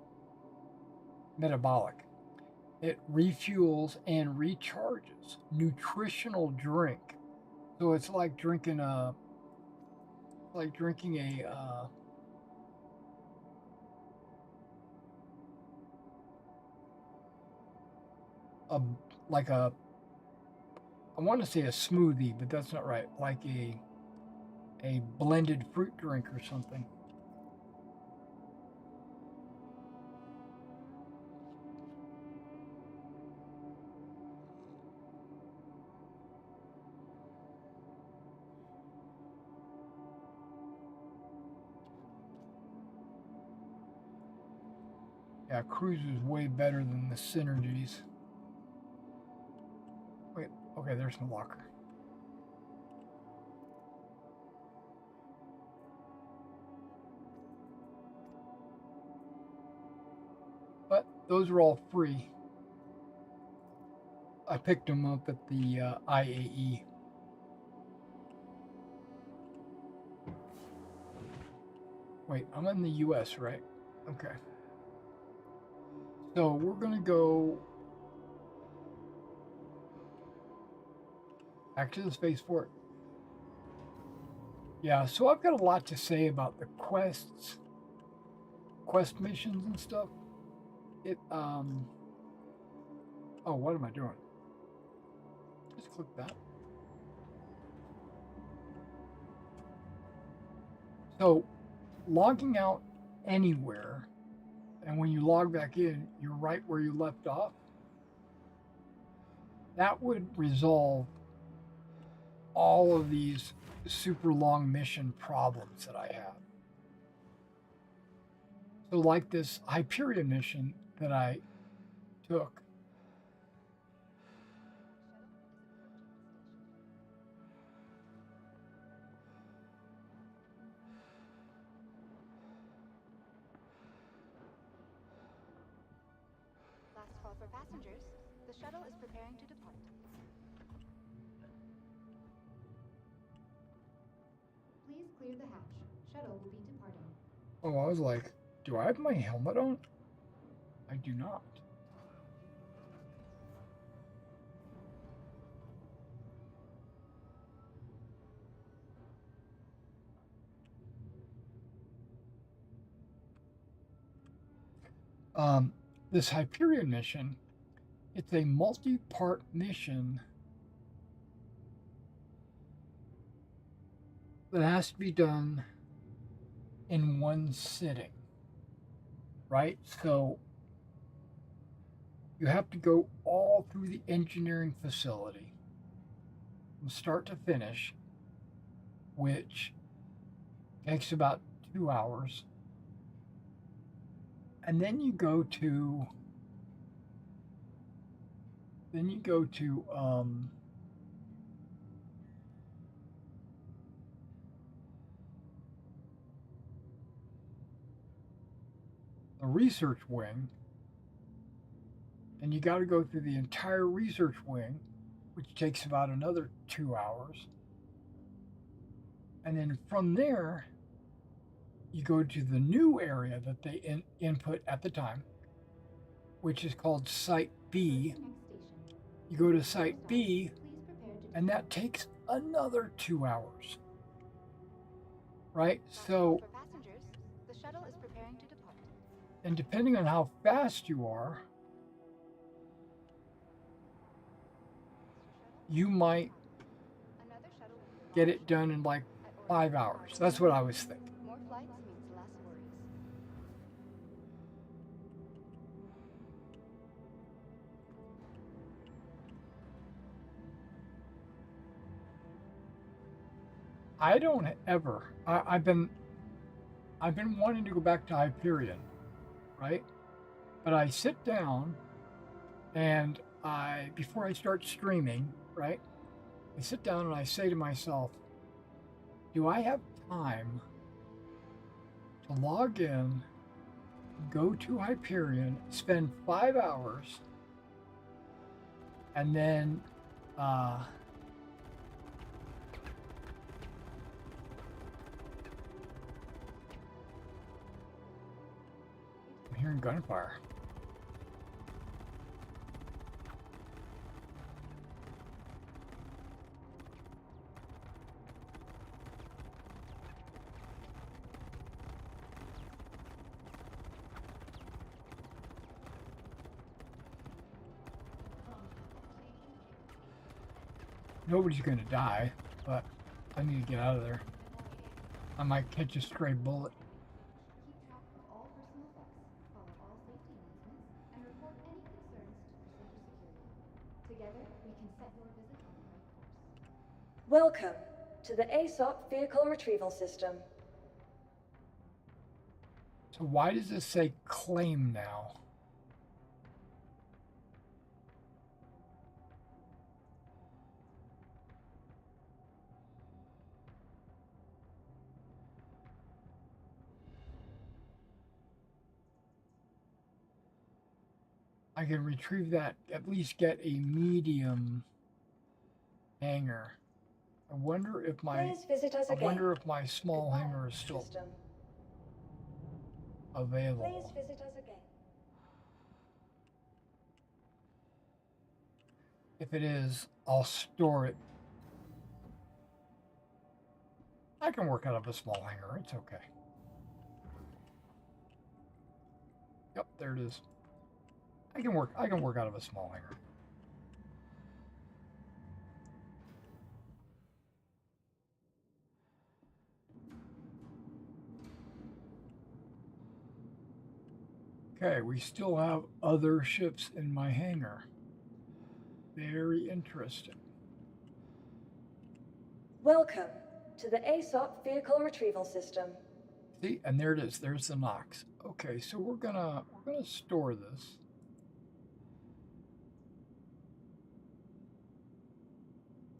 It refuels and recharges. Nutritional drink. So it's like drinking a like a, I want to say a smoothie, but that's not right. Like a blended fruit drink or something. Yeah, Cruise is way better than the Synergies. Wait, okay, there's the locker. But those are all free. I picked them up at the IAE. Wait, I'm in the US, right? Okay. So we're going to go back to the spaceport. Yeah, so I've got a lot to say about the quest missions and stuff. Oh, what am I doing? Just click that. So logging out anywhere, and when you log back in, you're right where you left off. That would resolve all of these super long mission problems that I have. So like this Hyperion mission that I took, Last call for passengers. The shuttle is preparing to depart. Please clear the hatch. Shuttle will be departing. oh, I was like, do I have my helmet on? I do not. This Hyperion mission, it's a multi-part mission that has to be done in one sitting, right? So you have to go all through the engineering facility from start to finish, which takes about 2 hours. And then you go to the research wing, and you got to go through the entire research wing, which takes about another 2 hours. And then from there, you go to the new area that they input at the time, which is called Site B. You go to Site B, and that takes another 2 hours. Right? So, For passengers, the shuttle is preparing to depart. and depending on how fast you are, you might Another shuttle will be get it done in like 5 hours. That's what I was thinking. More flights means less worries. I don't ever. I've been wanting to go back to Hyperion, right? But I sit down and before I start streaming, right? I sit down and I say to myself, do I have time to log in, go to Hyperion, spend 5 hours, and then I'm hearing gunfire. Nobody's going to die, but I need to get out of there. I might catch a stray bullet. Keep track of all personal effects, follow all safety announcements, and report any concerns to Procedure Security. Together, we can set your visit on the right course. Welcome to the ASOP Vehicle Retrieval System. So why does this say claim now? I can retrieve that, at least get a medium hanger. I wonder if my small hanger is still available. Please visit us again. If it is, I'll store it. I can work out of a small hanger. It's okay. Yep, there it is. I can work out of a small hanger. Okay, we still have other ships in my hangar. Very interesting. Welcome to the ASOP Vehicle Retrieval System. See, and there it is. There's the Nox. Okay, so we're gonna store this.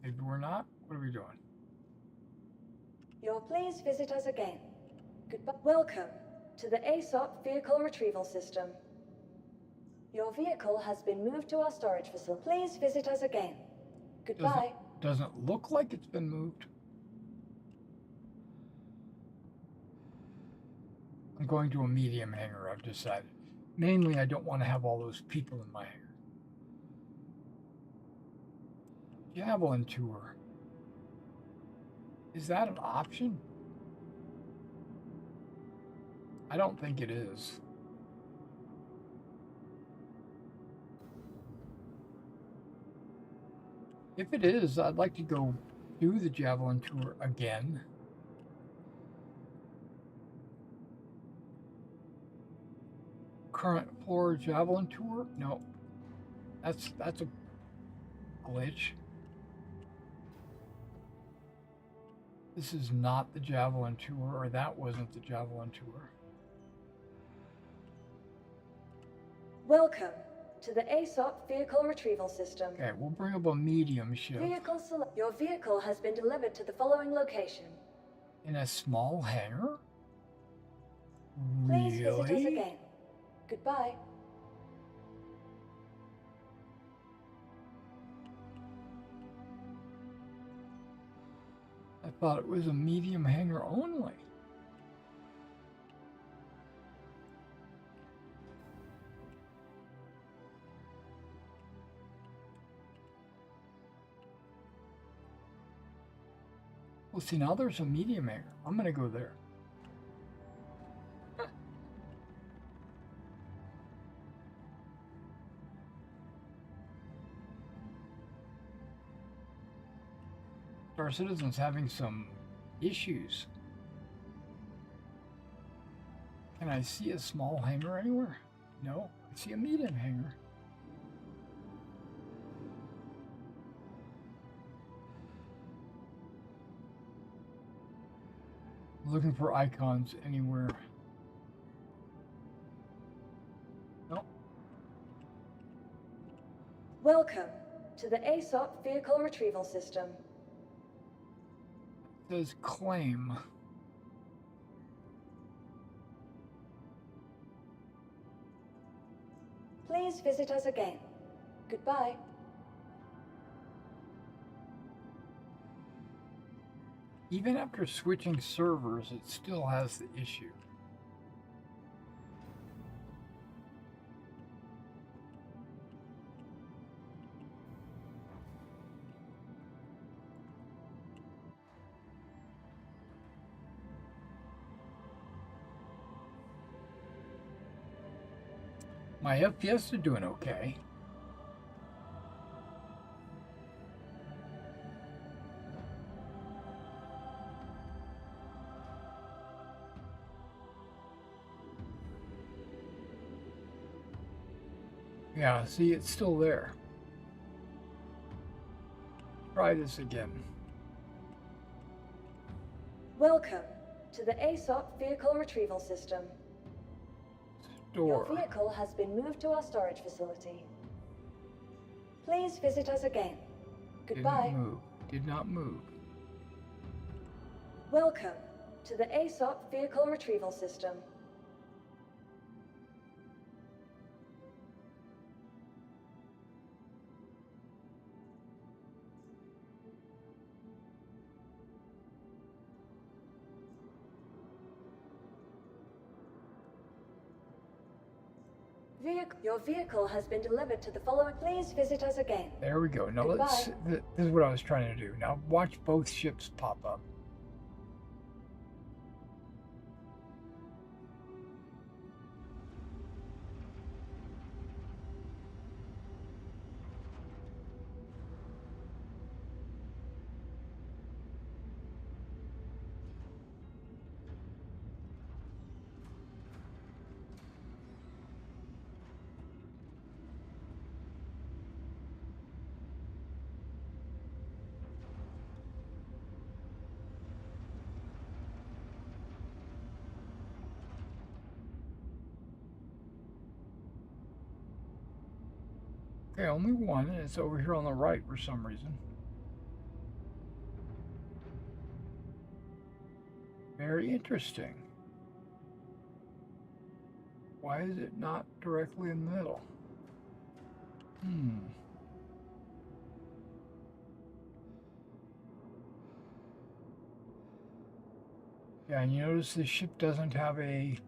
Maybe we're not. What are we doing? Please visit us again. Goodbye. Welcome to the ASOP Vehicle Retrieval System. Your vehicle has been moved to our storage facility. Please visit us again. Goodbye. Doesn't look like it's been moved. I'm going to a medium hangar, I've decided. Mainly, I don't want to have all those people in my hangar. Javelin tour. Is that an option? I don't think it is. If it is, I'd like to go do the Javelin tour again. Current floor Javelin tour? No. That's a glitch. This is not the Javelin tour, or that wasn't the Javelin tour. Welcome to the ASOP Vehicle Retrieval System. Okay, we'll bring up a medium ship. Your vehicle has been delivered to the following location. In a small hangar? Please visit us Really? again. Goodbye. I thought it was a medium hangar only. Well, see, now there's a medium hangar. I'm going to go there. Star Citizen's having some issues. Can I see a small hangar anywhere? No, I see a medium hangar. Looking for icons anywhere. Nope. Welcome to the ASOP Vehicle Retrieval System. It says claim. Please visit us again. Goodbye. Even after switching servers, it still has the issue. My FPS are doing okay. Yeah, see, it's still there. Try this again. Welcome to the ASOP Vehicle Retrieval System. Your Store. vehicle has been moved to our storage facility. Please visit us again. Goodbye. Didn't move. Did not move. Welcome to the ASOP Vehicle Retrieval System. Your vehicle has been delivered to the following. Please visit us again. There we go. Now let's. Goodbye. This is what I was trying to do. Now watch both ships pop up. Okay, only one, and it's over here on the right for some reason. Very interesting. Why is it not directly in the middle? Yeah, and you notice the ship doesn't have a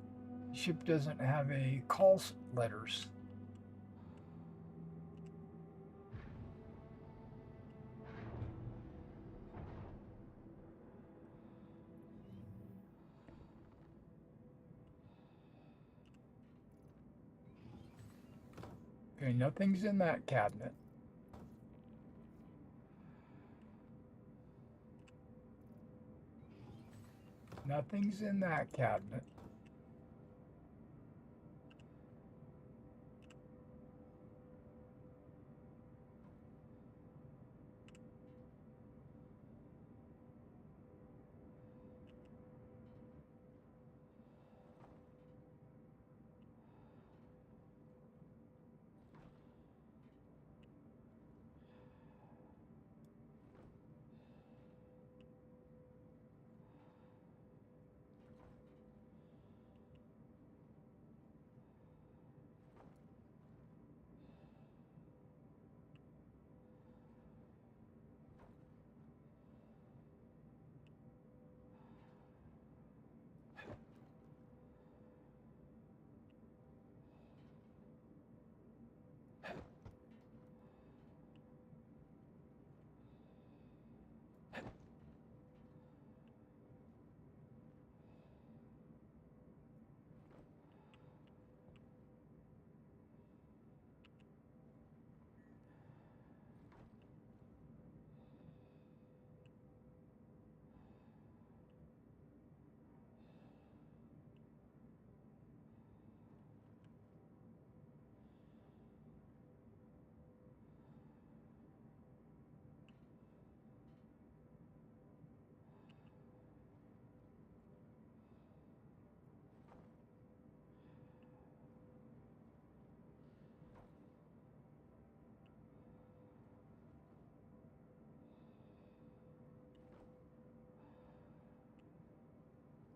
call letters. Okay, nothing's in that cabinet. Nothing's in that cabinet.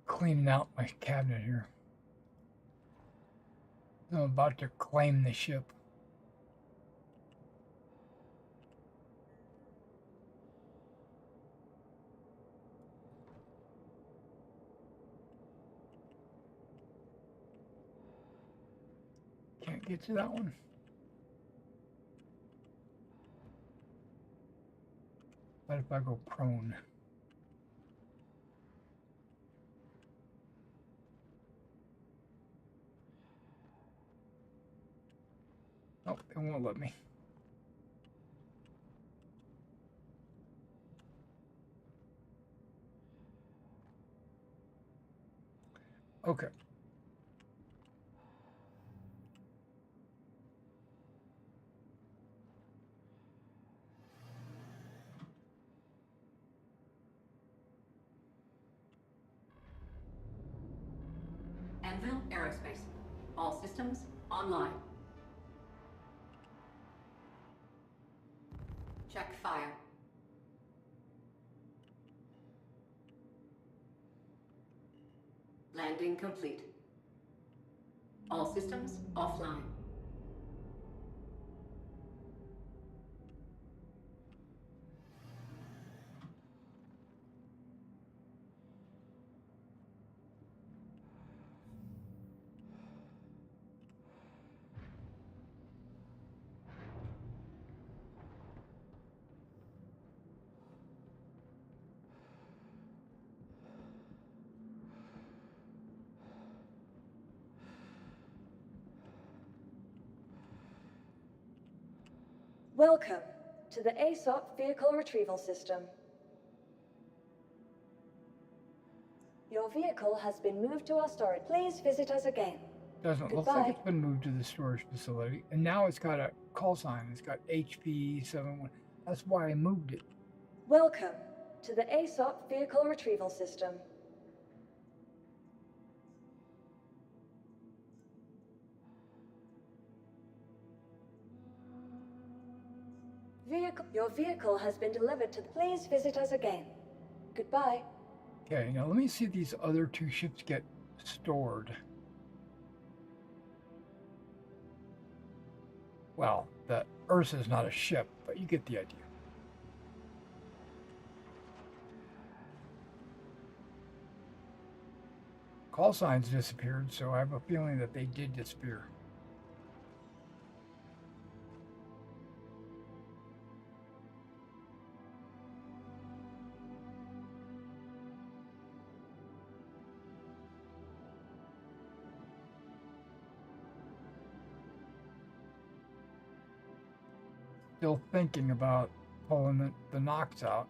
Cleaning out my cabinet here. I'm about to claim the ship. Can't get to that one. What if I go prone? Oh, it won't let me. Okay. Anvil Aerospace. All systems online. Check fire. Landing complete. All systems offline. Welcome to the ASOP Vehicle Retrieval System. Your vehicle has been moved to our storage. Please visit us again. Doesn't look like it's been moved to the storage facility. And now it's got a call sign. It's got HP 71. That's why I moved it. Welcome to the ASOP Vehicle Retrieval System. Your vehicle has been delivered to. Please visit us again. Goodbye. Okay, now let me see if these other two ships get stored. Well, the Ursa is not a ship, but you get the idea. Call signs disappeared, so I have a feeling that they did disappear. Still thinking about pulling the Nox out.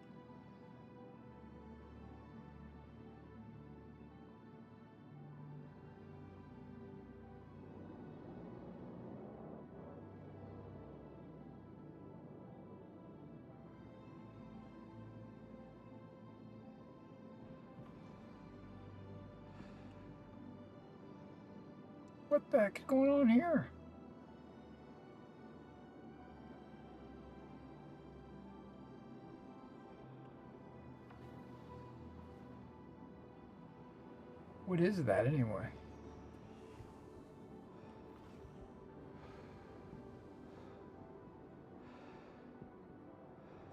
What the heck is going on here? What is that anyway?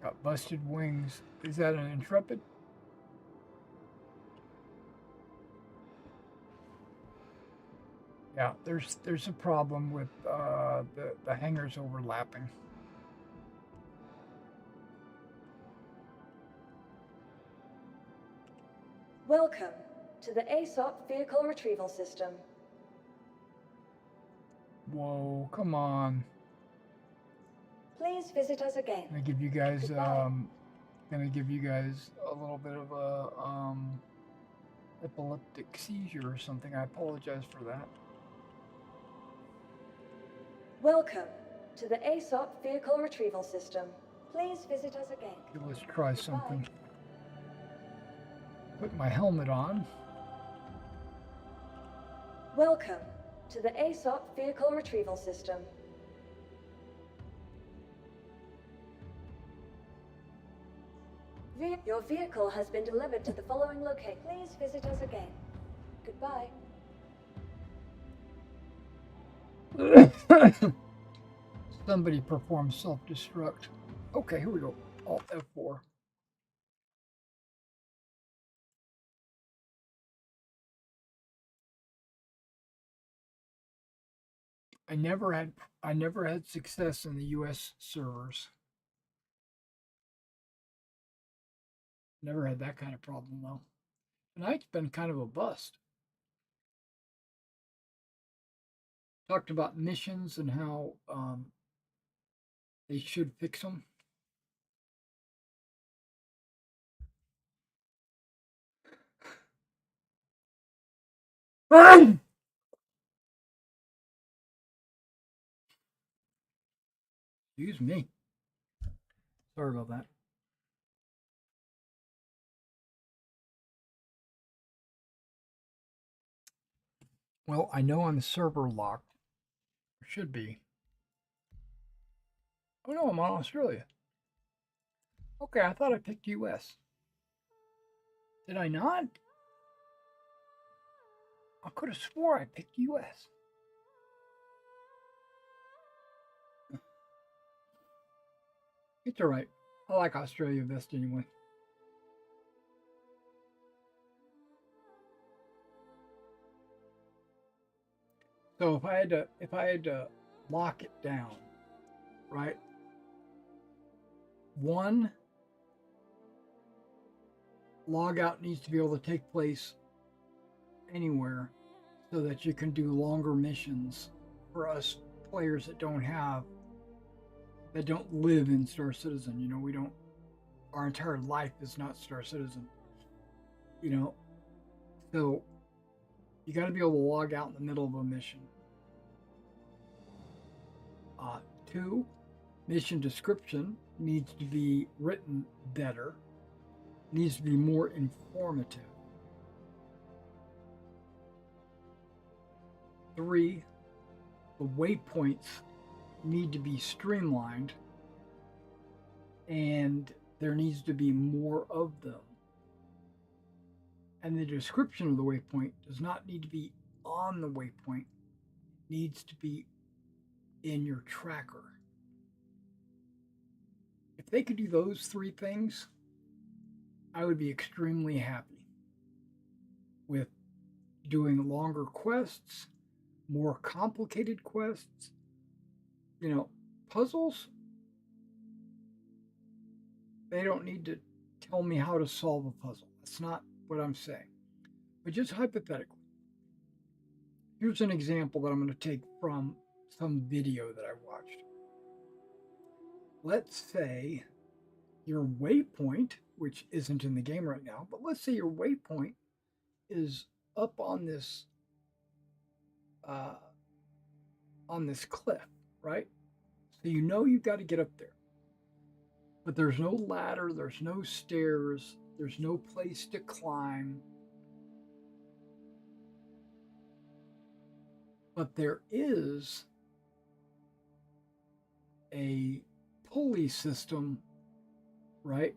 Got busted wings. Is that an Intrepid? Yeah, there's a problem with the hangars overlapping. Welcome to the ASOP Vehicle Retrieval System. Whoa, come on. Please visit us again. Gonna give you guys Goodbye. gonna give you guys a little bit of a epileptic seizure or something. I apologize for that. Welcome to the ASOP Vehicle Retrieval System. Please visit us again. Okay, let's try something. Put my helmet on. Welcome to the ASOP Vehicle Retrieval System. Your vehicle has been delivered to the following location. Please visit us again. Goodbye. Somebody perform self-destruct. Okay, here we go. Alt F4. I never had success in the US servers. Never had that kind of problem though. Tonight's been kind of a bust. Talked about missions and how they should fix them. Excuse me. Sorry about that. Well, I know I'm server locked. Or should be. Oh no, I'm on Australia. Okay, I thought I picked US. Did I not? I could have swore I picked US. It's alright. I like Australia best anyway. So if I had to lock it down, right? One, logout needs to be able to take place anywhere so that you can do longer missions for us players that don't live in Star Citizen. You know, our entire life is not Star Citizen. You know, so you got to be able to log out in the middle of a mission. Two, mission description needs to be written better, needs to be more informative. Three, the waypoints need to be streamlined. and there needs to be more of them. And the description of the waypoint does not need to be on the waypoint, it needs to be in your tracker. If they could do those three things, I would be extremely happy with doing longer quests, more complicated quests. You know, puzzles, they don't need to tell me how to solve a puzzle. That's not what I'm saying. But just hypothetically, here's an example that I'm going to take from some video that I watched. Let's say your waypoint, which isn't in the game right now, but let's say your waypoint is up uh, on this cliff, right? So you know you've got to get up there, but there's no ladder, there's no stairs, there's no place to climb. But there is a pulley system, right?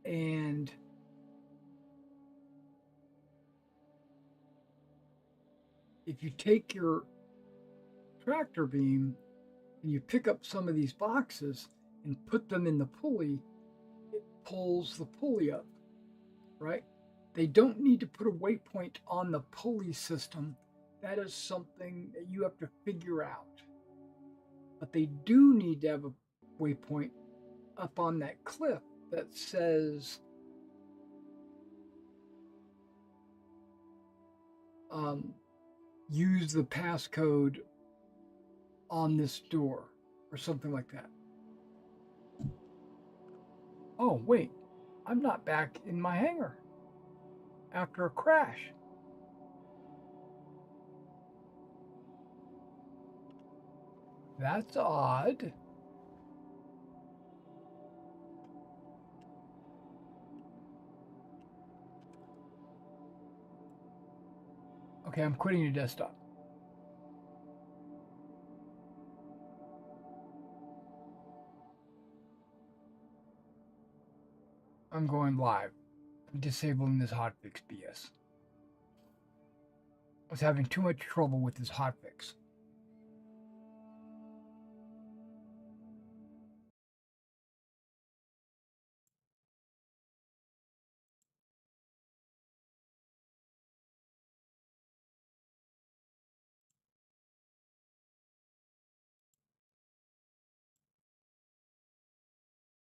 And if you take your tractor beam and you pick up some of these boxes and put them in the pulley, it pulls the pulley up, right? They don't need to put a waypoint on the pulley system. That is something that you have to figure out. But they do need to have a waypoint up on that cliff that says use the passcode on this door or something like that. Oh, wait, I'm not back in my hangar after a crash. That's odd. Okay, I'm quitting your desktop. I'm going live. I'm disabling this hotfix BS. I was having too much trouble with this hotfix.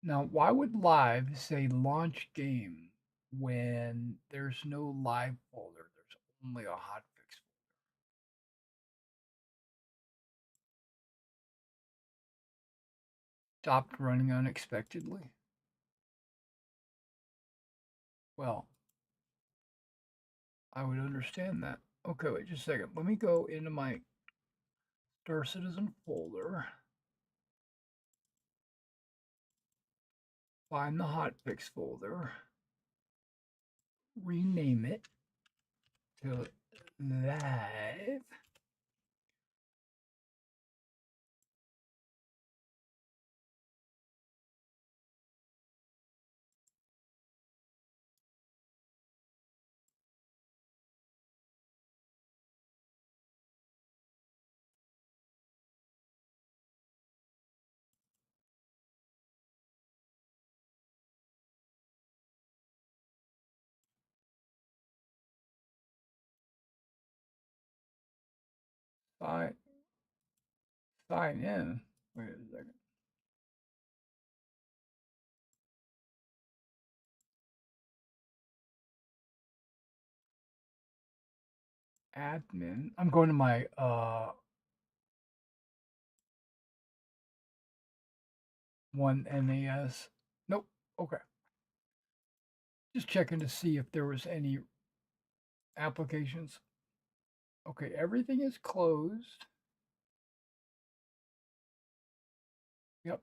Now, why would live say launch game when there's no live folder? There's only a hotfix. Stopped running unexpectedly? Well, I would understand that. Okay, wait just a second. Let me go into my Star Citizen folder, find the hotfix folder, rename it to live. Sign, sign in. Wait a second. Admin. I'm going to my one NAS. Nope. Okay. Just checking to see if there was any applications. Okay, everything is closed. Yep.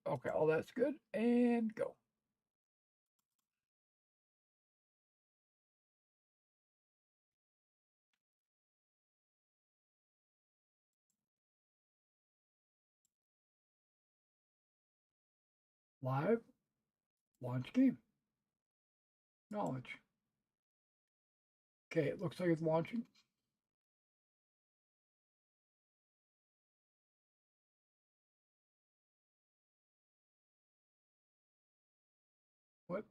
Okay, all that's good. And go. Live. Launch game. Knowledge. Okay, it looks like it's launching. What?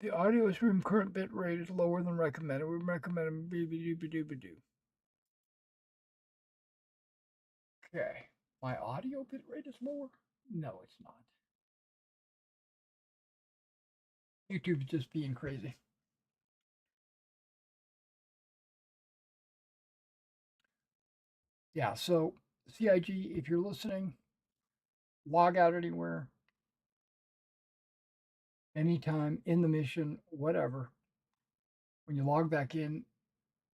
The audio stream current bit rate is lower than recommended. We recommend doo. Okay. My audio bit rate is lower? No, it's not. YouTube's just being crazy. Yeah, so CIG, if you're listening, log out anywhere, anytime, in the mission, whatever. When you log back in,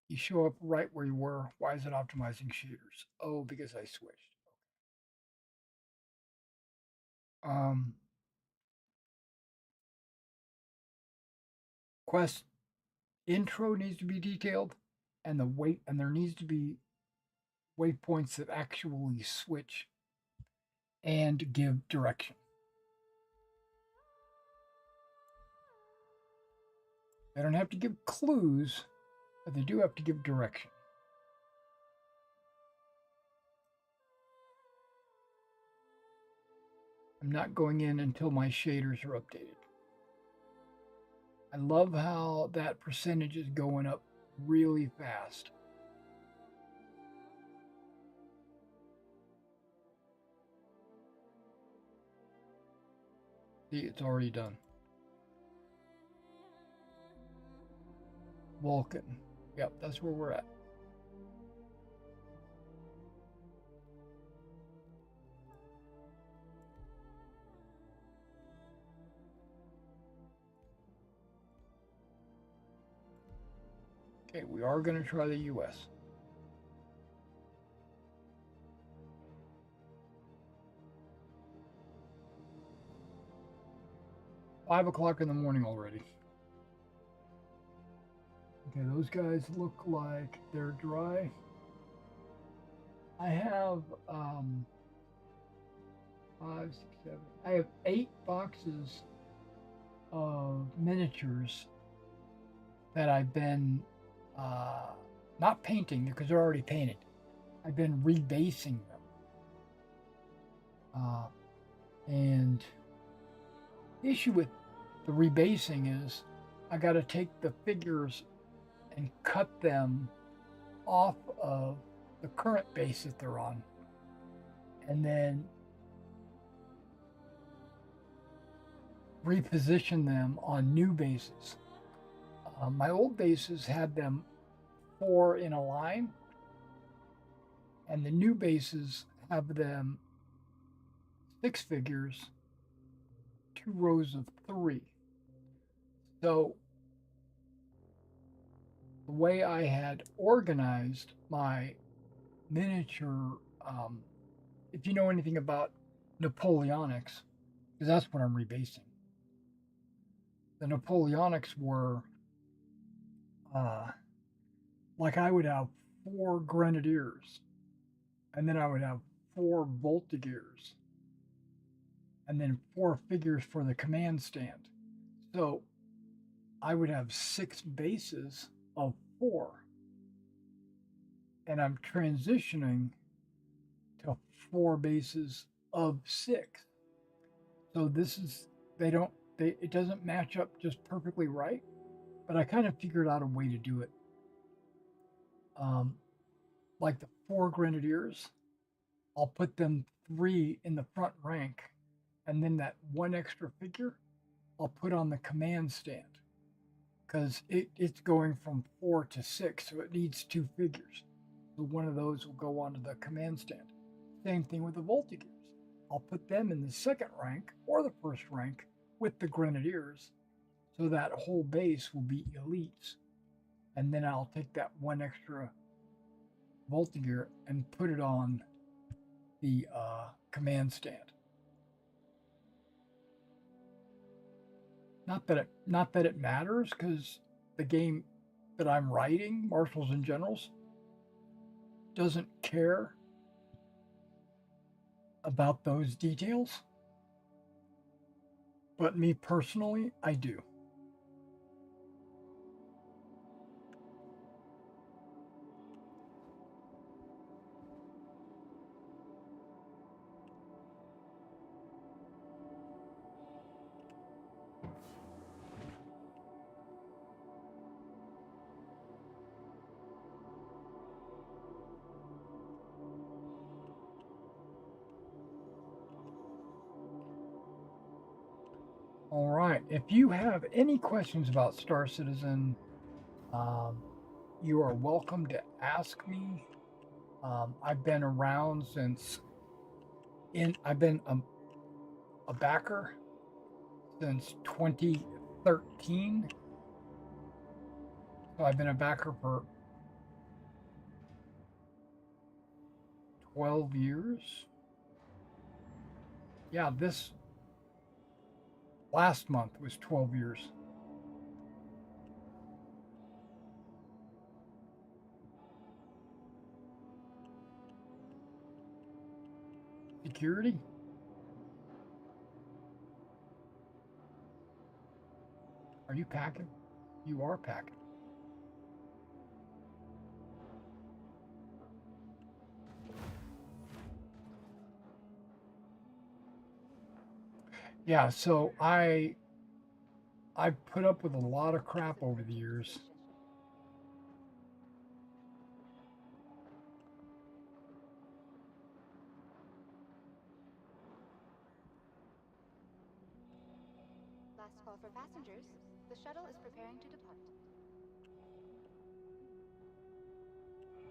you show up right where you were. Why is it optimizing shaders? Oh, because I switched. Quest intro needs to be detailed, and there needs to be waypoints that actually switch and give direction. They don't have to give clues, but they do have to give direction. I'm not going in until my shaders are updated. I love how that percentage is going up really fast. See, it's already done. Vulcan. Yep, that's where we're at. Okay, we are going to try the US. Five o'clock in the morning already. Okay, those guys look like they're dry. I have 5, 6, 7. I have 8 boxes of miniatures that I've been not painting because they're already painted. I've been rebasing them. And the issue with the rebasing is I got to take the figures and cut them off of the current base that they're on, and then reposition them on new bases. My old bases had them 4 in a line, and the new bases have them 6 figures, 2 rows of 3. So the way I had organized my miniature, if you know anything about Napoleonics, because that's what I'm rebasing. The Napoleonics were like I would have 4 grenadiers, and then I would have 4 voltigears, and then 4 figures for the command stand. So I would have 6 bases of 4, and I'm transitioning to 4 bases of 6. So this is, it doesn't match up just perfectly right, but I kind of figured out a way to do it. Like the 4 grenadiers, I'll put them 3 in the front rank, and then that 1 extra figure I'll put on the command stand, because it's going from 4 to 6, so it needs 2 figures. So one of those will go onto the command stand. Same thing with the voltigears. I'll put them in the 2nd rank or the 1st rank with the grenadiers, so that whole base will be elites. And then I'll take that 1 extra voltigear and put it on the command stand. Not that it matters, because the game that I'm writing, Marshals and Generals, doesn't care about those details. But me personally, I do. All right. If you have any questions about Star Citizen, um, you are welcome to ask me. I've been around since I've been a backer since 2013. So I've been a backer for 12 years. Yeah, this last month was 12 years. Security? Are you packing? You are packing. Yeah, so I've put up with a lot of crap over the years. Last call for passengers. The shuttle is preparing to depart.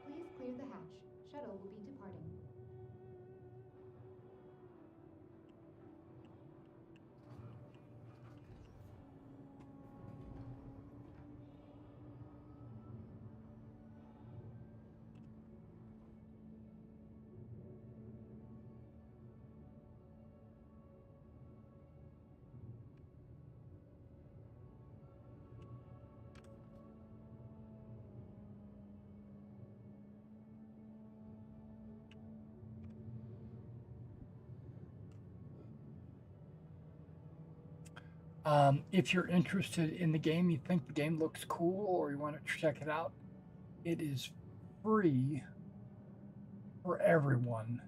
Please clear the hatch. Shuttle will be departing. If you're interested in the game, you think the game looks cool, or you want to check it out, it is free for everyone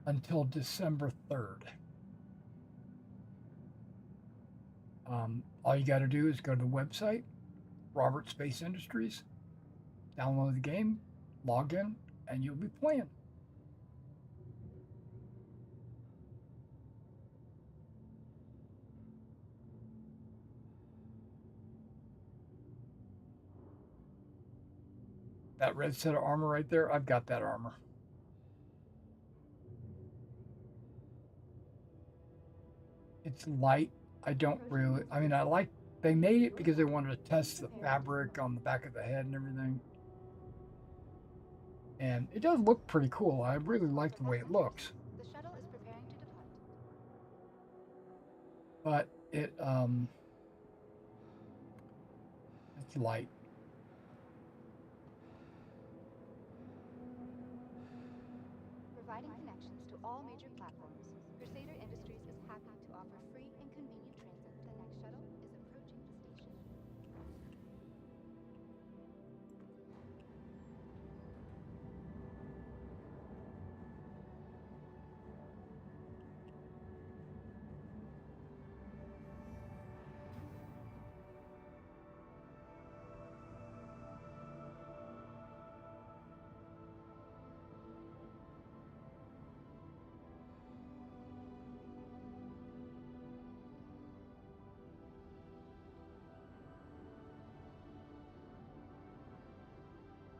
until December 3rd. All you got to do is go to the website, Robert Space Industries, download the game, log in, and you'll be playing. That red set of armor right there, I've got that armor. It's light. I don't really, I mean, they made it because they wanted to test the fabric on the back of the head and everything. And it does look pretty cool. I really like the way it looks. The shuttle is preparing to depart. But it's light. Providing connections to all major platforms, Crusader Industries is happy to offer free and convenient transit. The next shuttle is approaching the station.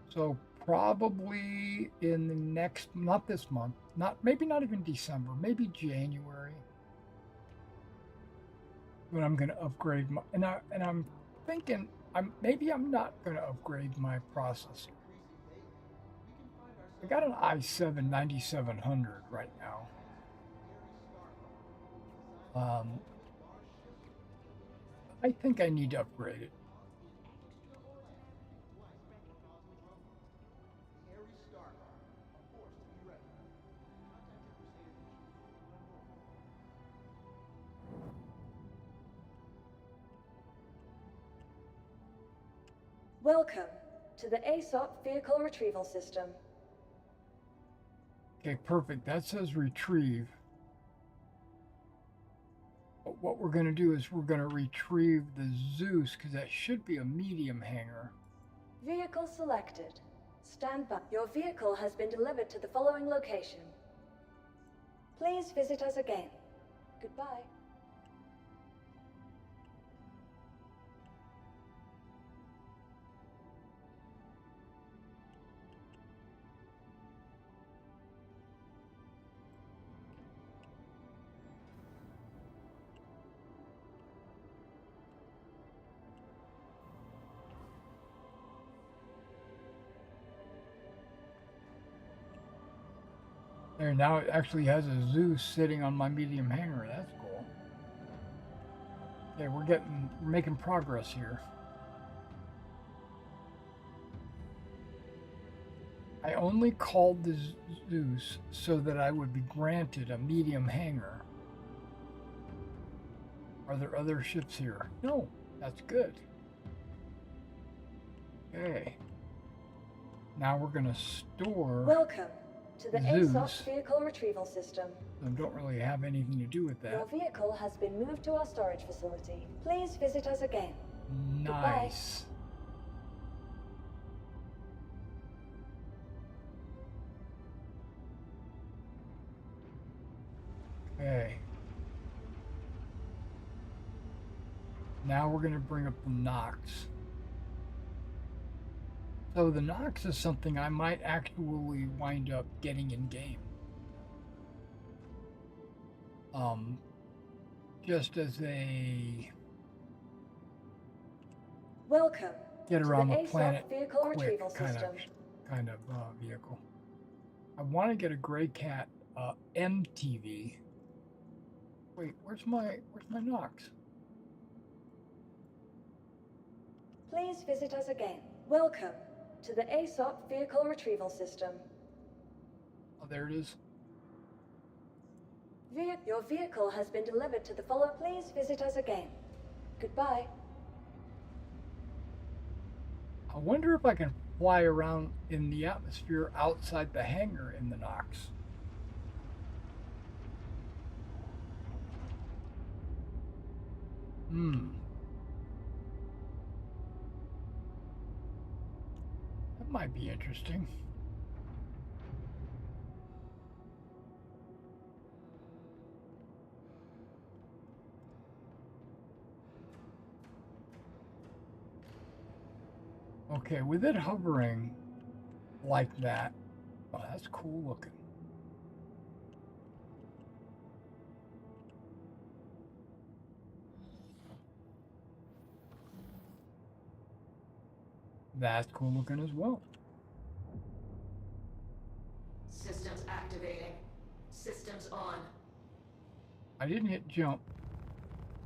So probably in the next, not this month, maybe not even December, maybe January, when I'm going to upgrade my, and I'm thinking I'm not going to upgrade my processor. I got an i7 9700 right now. I think I need to upgrade it. Welcome to the ASOP Vehicle Retrieval System. Okay, perfect. That says retrieve. But what we're going to do is we're going to retrieve the Zeus, because that should be a medium hangar. Vehicle selected. Stand by. Your vehicle has been delivered to the following location. Please visit us again. Goodbye. There, now it actually has a Zeus sitting on my medium hangar. That's cool. Okay, we're making progress here. I only called the Zeus so that I would be granted a medium hangar. Are there other ships here? No, that's good. Okay. Now we're going to store... Welcome to the Zeus. ASOP Vehicle Retrieval System. I don't really have anything to do with that. Your vehicle has been moved to our storage facility. Please visit us again. Nice. Okay. Now we're going to bring up the Nox. So the Nox is something I might actually wind up getting in game. Just as a Welcome get around to the the planet ASOP Vehicle quick Retrieval kind System. of vehicle. I want to get a Gray Cat MTV. Wait, where's my Nox? Please visit us again. Welcome to the ASOP Vehicle Retrieval System. Oh, there it is. Your vehicle has been delivered to the follow. Please visit us again. Goodbye. I wonder if I can fly around in the atmosphere outside the hangar in the Nox. That might be interesting. Okay, with it hovering like that, oh, that's cool looking. That's cool looking as well. Systems activating. Systems on. I didn't hit jump.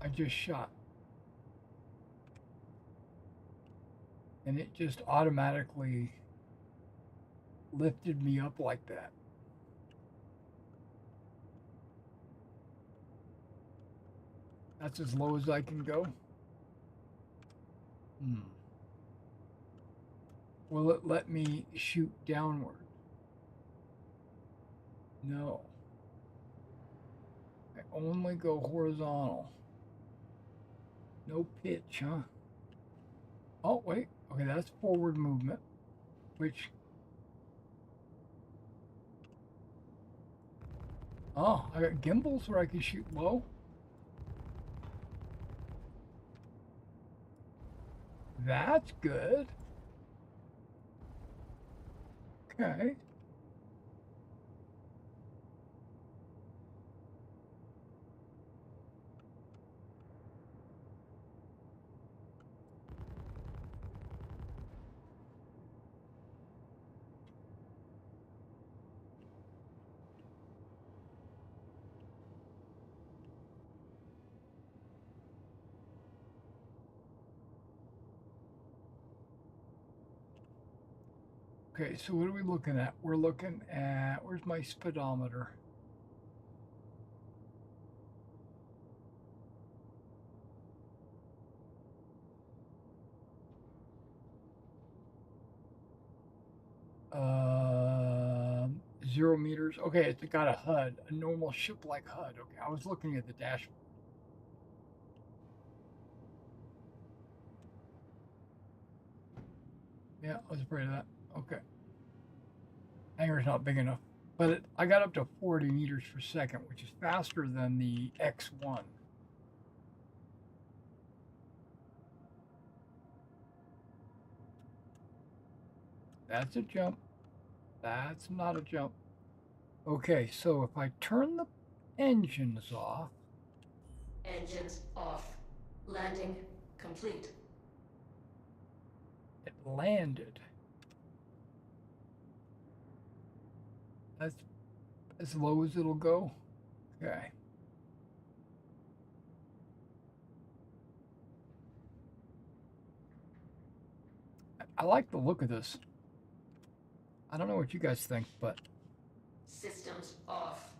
I just shot. And it just automatically lifted me up like that. That's as low as I can go. Will it let me shoot downward? No. I only go horizontal. No pitch, huh? Oh, wait. Okay, that's forward movement, which... Oh, I got gimbals where I can shoot low. That's good. Okay. Okay, so what are we looking at? We're looking at, where's my speedometer? Um, 0 meters. Okay, it's got a HUD, a normal ship-like HUD. Okay, I was looking at the dashboard. Yeah, I was afraid of that. Okay. Hangar's not big enough. But I got up to 40 meters per second, which is faster than the X1. That's a jump. That's not a jump. Okay, so if I turn the engines off, Engines off. Landing complete. it landed. That's as low as it'll go. Okay. I like the look of this. I don't know what you guys think, but Systems off.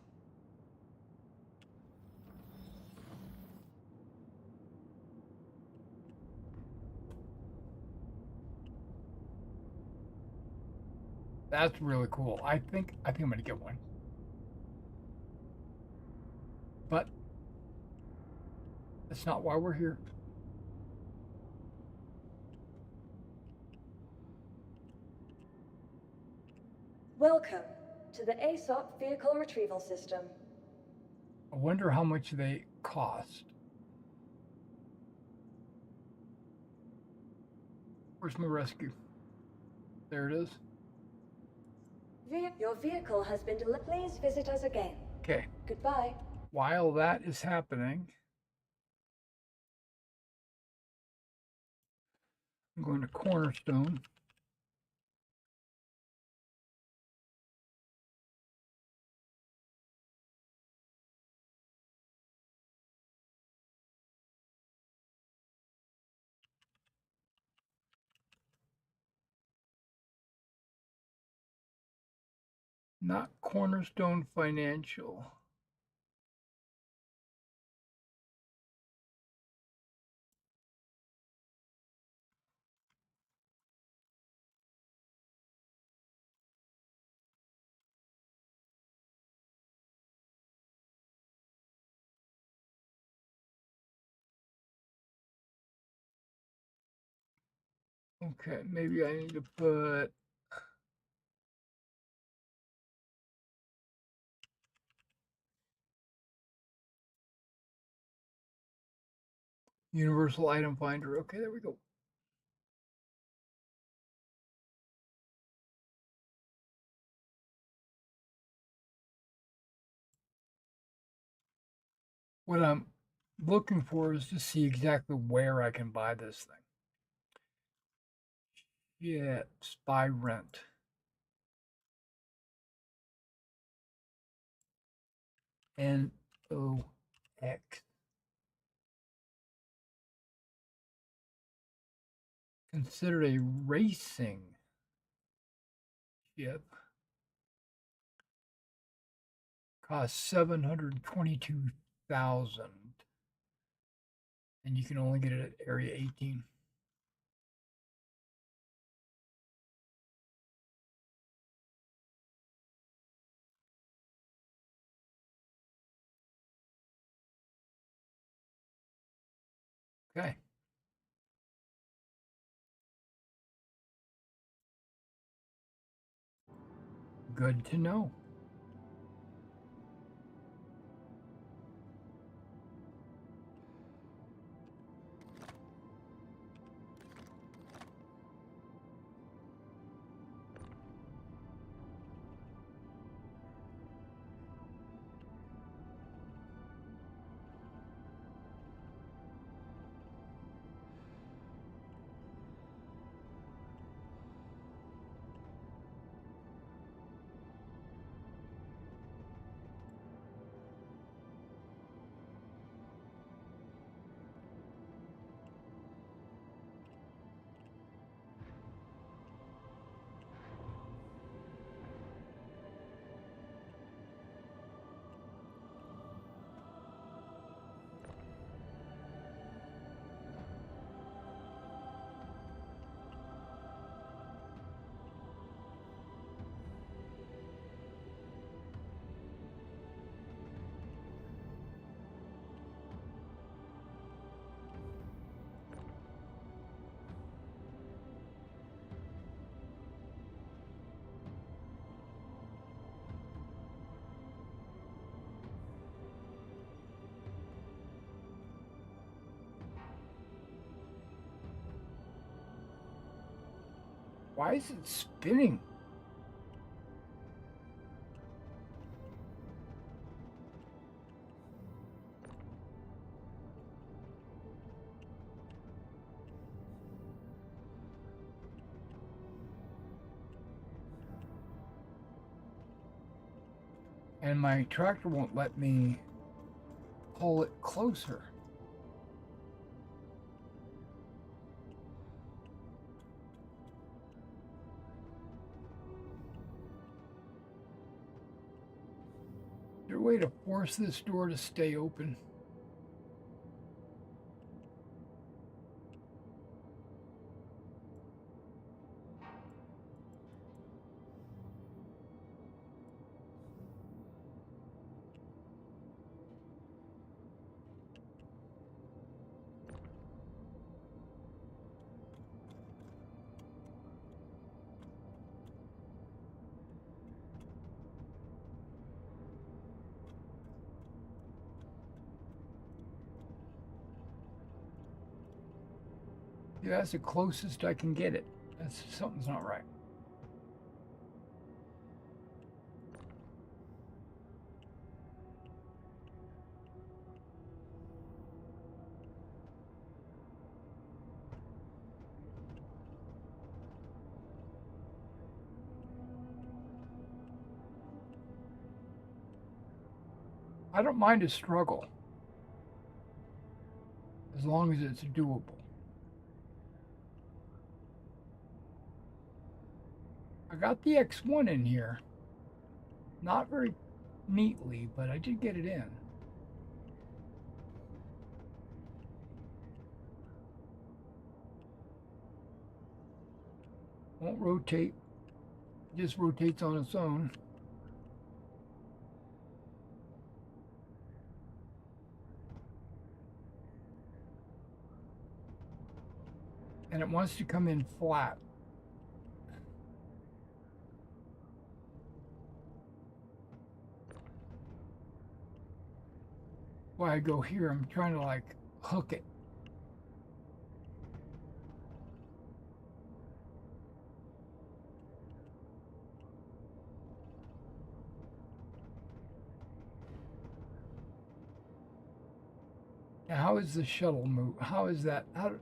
that's really cool. I think I'm gonna get one. But that's not why we're here. Welcome to the ASOP Vehicle Retrieval System. I wonder how much they cost. Where's my rescue? There it is. Your vehicle has been delivered. Please visit us again. Okay. Goodbye. While that is happening, I'm going to Cornerstone. Not Cornerstone Financial. Okay, maybe I need to put Universal Item Finder. Okay, there we go. What I'm looking for is to see exactly where I can buy this thing. Yeah, spy rent. NOX. Considered a racing ship. Costs 722,000, and you can only get it at Area 18. Okay. Good to know. Why is it spinning? And my tractor won't let me pull it closer. Is there a way to force this door to stay open? Yeah, that's the closest I can get it. Something's not right. I don't mind a struggle as long as it's doable. I got the X1 in here. Not very neatly, but I did get it in. Won't rotate. It just rotates on its own. And it wants to come in flat. Why I go here, I'm trying to like hook it. Now, how is the shuttle move? How is that? How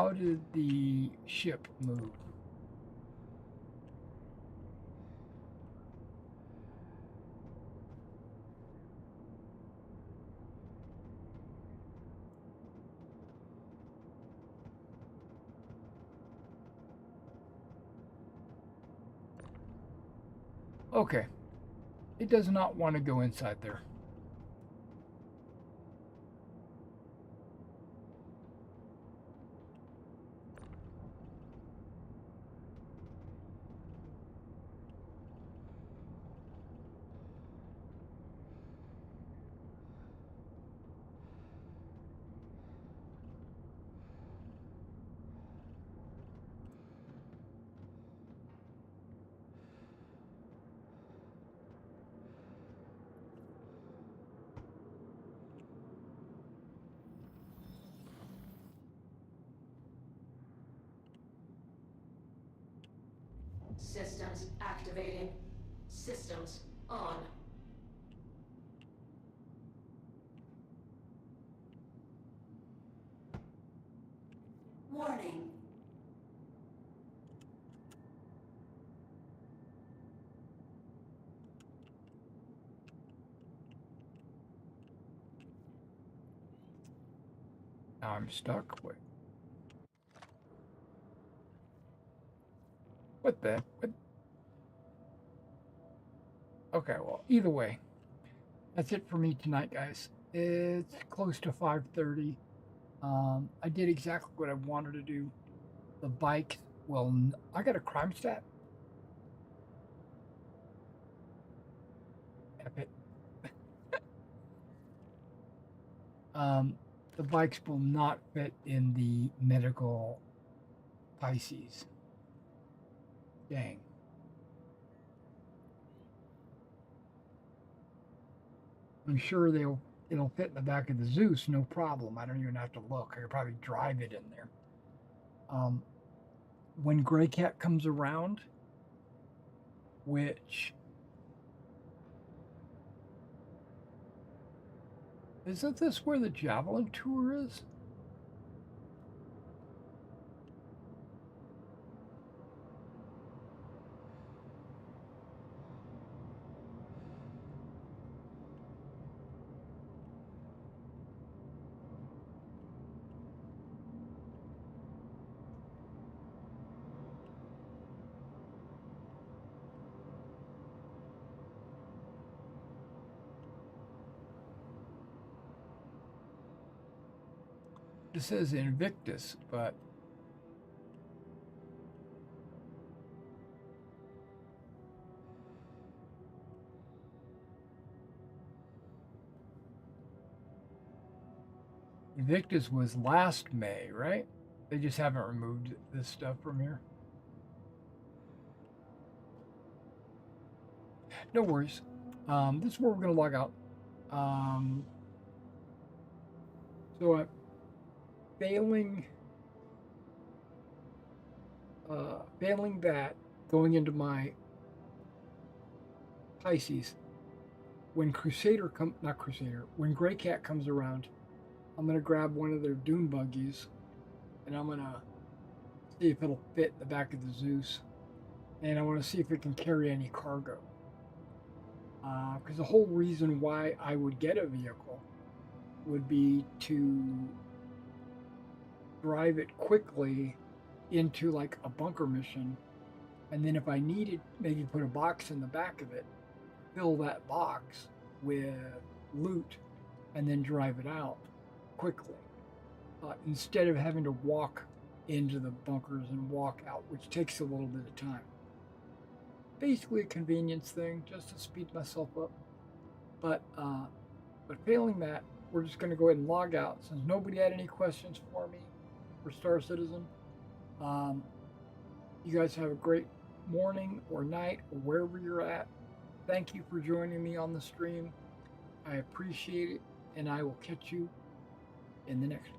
did the ship move? Okay. It does not want to go inside there. Systems activating. Systems on. Warning. Now I'm stuck. Wait. What the? What? Okay, well, either way, that's it for me tonight, guys. It's close to 5:30. I did exactly what I wanted to do. The bike, well, I got a crime stat. Epic. The bikes will not fit in the medical Pisces. Dang. I'm sure it'll fit in the back of the Zeus, no problem. I don't even have to look. I could probably drive it in there. When Gray Cat comes around, which isn't this where the Javelin tour is? It says Invictus, but Invictus was last May, right? They just haven't removed this stuff from here. No worries. This is where we're going to log out. So I'm failing that, going into my Pisces, when when Gray Cat comes around, I'm going to grab one of their dune buggies and I'm going to see if it'll fit in the back of the Zeus. And I want to see if it can carry any cargo. Because the whole reason why I would get a vehicle would be to drive it quickly into like a bunker mission, and then if I needed, maybe put a box in the back of it, fill that box with loot, and then drive it out quickly, instead of having to walk into the bunkers and walk out, which takes a little bit of time. Basically a convenience thing, just to speed myself up. But failing that, we're just going to go ahead and log out, since nobody had any questions for me for Star Citizen. You guys have a great morning or night or wherever you're at. Thank you for joining me on the stream. I appreciate it, and I will catch you in the next one.